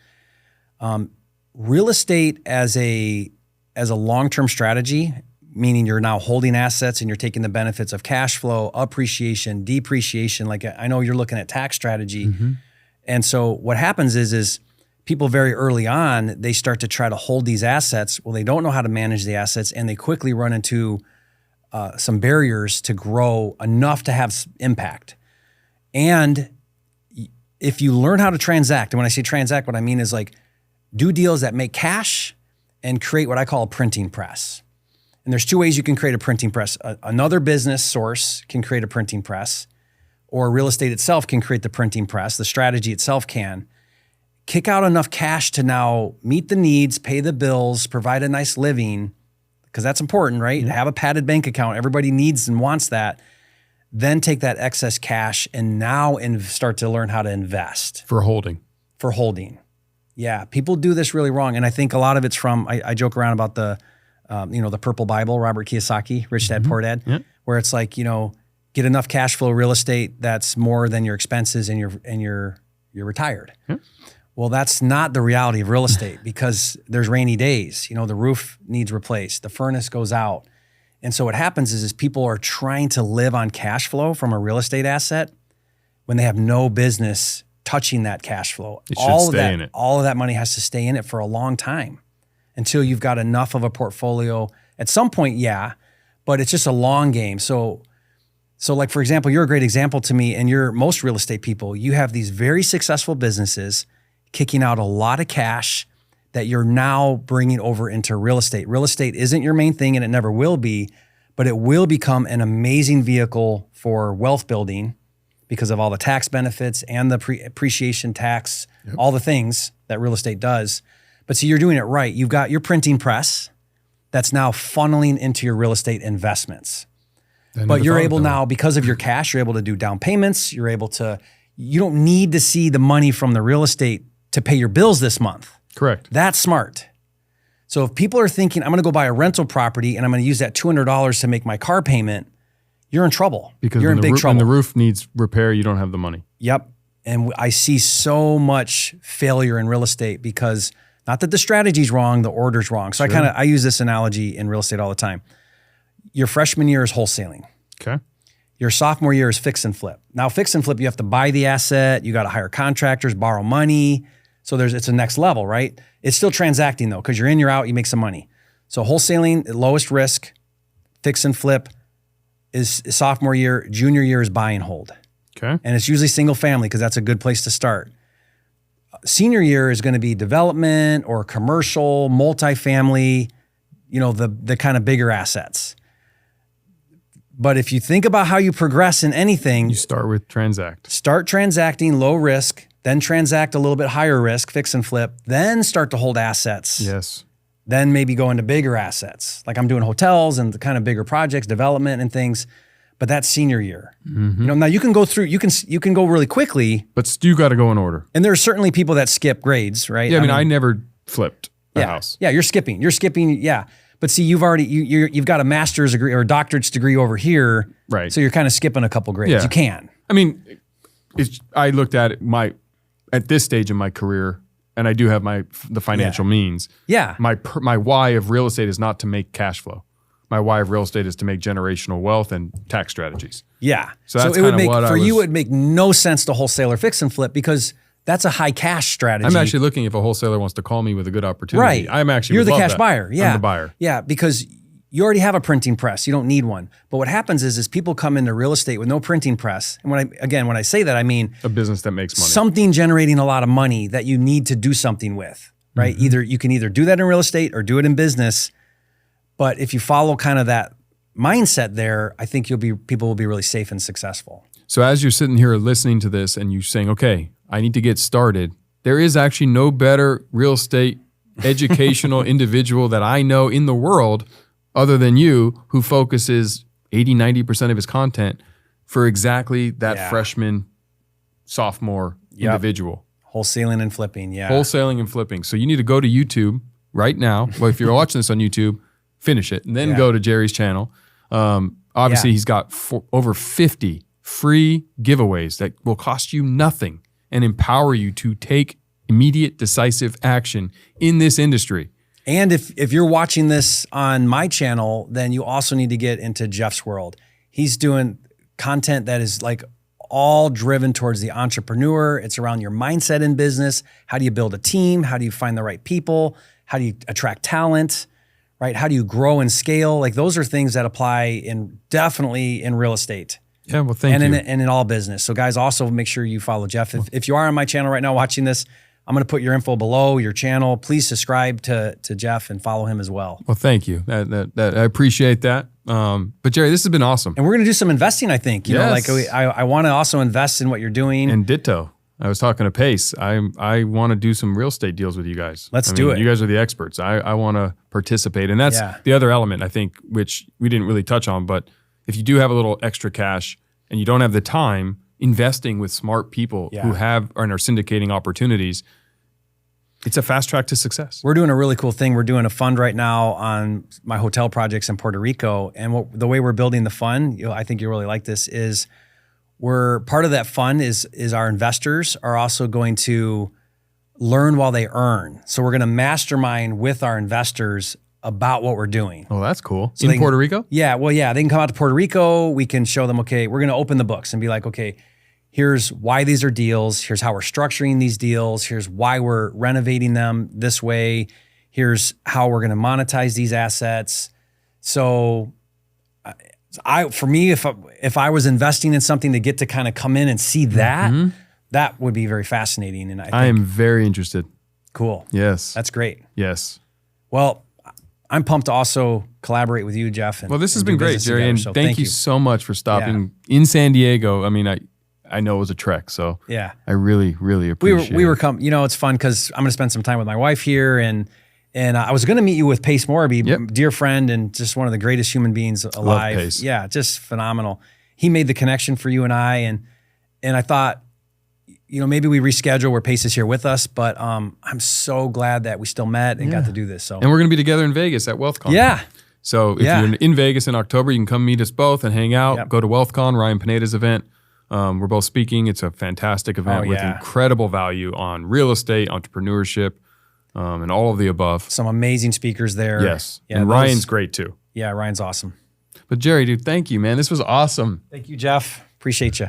Speaker 1: real estate as a long-term strategy, meaning you're now holding assets and you're taking the benefits of cash flow, appreciation, depreciation. Like I know you're looking at tax strategy. And so what happens is people very early on, they start to try to hold these assets. Well, they don't know how to manage the assets, and they quickly run into some barriers to grow enough to have impact. And if you learn how to transact, and when I say transact, what I mean is like do deals that make cash and create what I call a printing press. And there's two ways you can create a printing press. Another business source can create a printing press, or real estate itself can create the printing press. The strategy itself can. Kick out enough cash to now meet the needs, pay the bills, provide a nice living, because that's important, right? Have a padded bank account. Everybody needs and wants that. Then take that excess cash and now start to learn how to invest.
Speaker 2: For holding.
Speaker 1: For holding. Yeah, people do this really wrong. And I think a lot of it's from, I joke around about the Purple Bible, Robert Kiyosaki, Rich Dad, Poor Dad, where it's like, get enough cash flow real estate that's more than your expenses and you're retired. Well, that's not the reality of real estate because there's rainy days. The roof needs replaced. The furnace goes out. And so what happens is people are trying to live on cash flow from a real estate asset when they have no business touching that cash flow.
Speaker 2: It should stay in it.
Speaker 1: All of that money has to stay in it for a long time until you've got enough of a portfolio. At some point, yeah, but it's just a long game. So like, for example, you're a great example to me, and most real estate people, you have these very successful businesses kicking out a lot of cash that you're now bringing over into real estate. Real estate isn't your main thing, and it never will be, but it will become an amazing vehicle for wealth building because of all the tax benefits and the appreciation tax, all the things that real estate does. But see, you're doing it right. You've got your printing press that's now funneling into your real estate investments. But you're able now, because of your cash, you're able to do down payments. You don't need to see the money from the real estate to pay your bills this month.
Speaker 2: Correct.
Speaker 1: That's smart. So if people are thinking, I'm going to go buy a rental property and I'm going to use that $200 to make my car payment, you're in trouble.
Speaker 2: Because
Speaker 1: you're in big trouble.
Speaker 2: When the roof needs repair, you don't have the money.
Speaker 1: Yep. And I see so much failure in real estate because not that the strategy's wrong, the order's wrong. So I use this analogy in real estate all the time. Your freshman year is wholesaling.
Speaker 2: Okay.
Speaker 1: Your sophomore year is fix and flip. Now, fix and flip, you have to buy the asset. You got to hire contractors, borrow money. So it's a next level, right? It's still transacting though, because you're in, you're out, you make some money. So wholesaling, lowest risk, fix and flip is sophomore year. Junior year is buy and hold.
Speaker 2: Okay.
Speaker 1: And it's usually single family because that's a good place to start. Senior year is going to be development or commercial, multifamily, the kind of bigger assets. But if you think about how you progress in anything,
Speaker 2: you start with transact.
Speaker 1: Start transacting low risk, then transact a little bit higher risk, fix and flip, then start to hold assets.
Speaker 2: Yes.
Speaker 1: Then maybe go into bigger assets. Like I'm doing hotels and the kind of bigger projects, development and things. But that's senior year. Now you can go through, you can go really quickly.
Speaker 2: But you got to go in order.
Speaker 1: And there are certainly people that skip grades, right?
Speaker 2: Yeah, I mean, I never flipped a house.
Speaker 1: Yeah, you're skipping, yeah. But see, you've got a master's degree or a doctorate's degree over here.
Speaker 2: Right.
Speaker 1: So you're kind of skipping a couple grades. Yeah. You can.
Speaker 2: I mean, I looked at it at this stage in my career, and I do have the financial means. Yeah. My why of real estate is not to make cash flow. My why of real estate is to make generational wealth and tax strategies. Yeah. So that's kind of what I was. For you, it would make no sense to wholesale or fix and flip because that's a high cash strategy. I'm actually looking if a wholesaler wants to call me with a good opportunity. Right. You're the cash buyer. Yeah. I'm the buyer. Yeah, because you already have a printing press. You don't need one. But what happens is people come into real estate with no printing press. And when I say that, I mean a business that makes money. Something generating a lot of money that you need to do something with, right? You can either do that in real estate or do it in business. But if you follow kind of that mindset there, I think people will be really safe and successful. So as you're sitting here listening to this and you're saying, okay, I need to get started, there is actually no better real estate educational individual that I know in the world other than you who focuses 80, 90% of his content for exactly that freshman, sophomore individual. Wholesaling and flipping, Wholesaling and flipping. So you need to go to YouTube right now. Well, if you're watching this on YouTube, finish it, and then go to Jerry's channel. Obviously, he's got over 50 free giveaways that will cost you nothing and empower you to take immediate, decisive action in this industry.
Speaker 1: And if you're watching this on my channel, then you also need to get into Jeff's world. He's doing content that is like all driven towards the entrepreneur. It's around your mindset in business. How do you build a team? How do you find the right people? How do you attract talent? Right? How do you grow and scale? Like those are things that apply definitely in real estate.
Speaker 2: Yeah, well, thank you.
Speaker 1: And in all business. So guys, also make sure you follow Jeff. If you are on my channel right now watching this, I'm going to put your info below your channel. Please subscribe to Jeff and follow him as well.
Speaker 2: Well, thank you. I appreciate that. But Jerry, this has been awesome.
Speaker 1: And we're going to do some investing, I think. You know, like I want to also invest in what you're doing.
Speaker 2: And ditto. I was talking to Pace. I want to do some real estate deals with you guys.
Speaker 1: Let's do it.
Speaker 2: You guys are the experts. I want to participate. And that's the other element, I think, which we didn't really touch on. But if you do have a little extra cash and you don't have the time, investing with smart people who have and are syndicating opportunities, it's a fast track to success.
Speaker 1: We're doing a really cool thing. We're doing a fund right now on my hotel projects in Puerto Rico. And the way we're building the fund, I think you'll really like this, is we're part of that fund is our investors are also going to learn while they earn. So we're going to mastermind with our investors about what we're doing.
Speaker 2: Oh, that's cool. So in Puerto Rico?
Speaker 1: Yeah. Well, yeah. They can come out to Puerto Rico. We can show them, okay, we're going to open the books and be like, okay, here's why these are deals. Here's how we're structuring these deals. Here's why we're renovating them this way. Here's how we're going to monetize these assets. So for me, if I was investing in something to get to kind of come in and see that, that would be very fascinating. And I
Speaker 2: am very interested.
Speaker 1: Cool.
Speaker 2: Yes.
Speaker 1: That's great.
Speaker 2: Yes.
Speaker 1: Well, I'm pumped to also collaborate with you, Jeff.
Speaker 2: Well, this has been great, Jerry. And thank you so much for stopping in San Diego. I mean, I know it was a trek, so
Speaker 1: yeah,
Speaker 2: I really, really appreciate it.
Speaker 1: We were you know, it's fun because I'm going to spend some time with my wife here, and I was going to meet you with Pace Morby, dear friend, and just one of the greatest human beings alive.
Speaker 2: Love Pace.
Speaker 1: Yeah, just phenomenal. He made the connection for you and I, and I thought, you know, maybe we reschedule where Pace is here with us, but I'm so glad that we still met and got to do this. So,
Speaker 2: and we're going to be together in Vegas at WealthCon.
Speaker 1: Yeah.
Speaker 2: So if you're in Vegas in October, you can come meet us both and hang out. Go to WealthCon, Ryan Pineda's event. We're both speaking. It's a fantastic event with incredible value on real estate, entrepreneurship, and all of the above.
Speaker 1: Some amazing speakers there.
Speaker 2: Yes. Yeah, and Ryan's great too.
Speaker 1: Yeah, Ryan's awesome.
Speaker 2: But Jerry, dude, thank you, man. This was awesome.
Speaker 1: Thank you, Jeff. Appreciate you.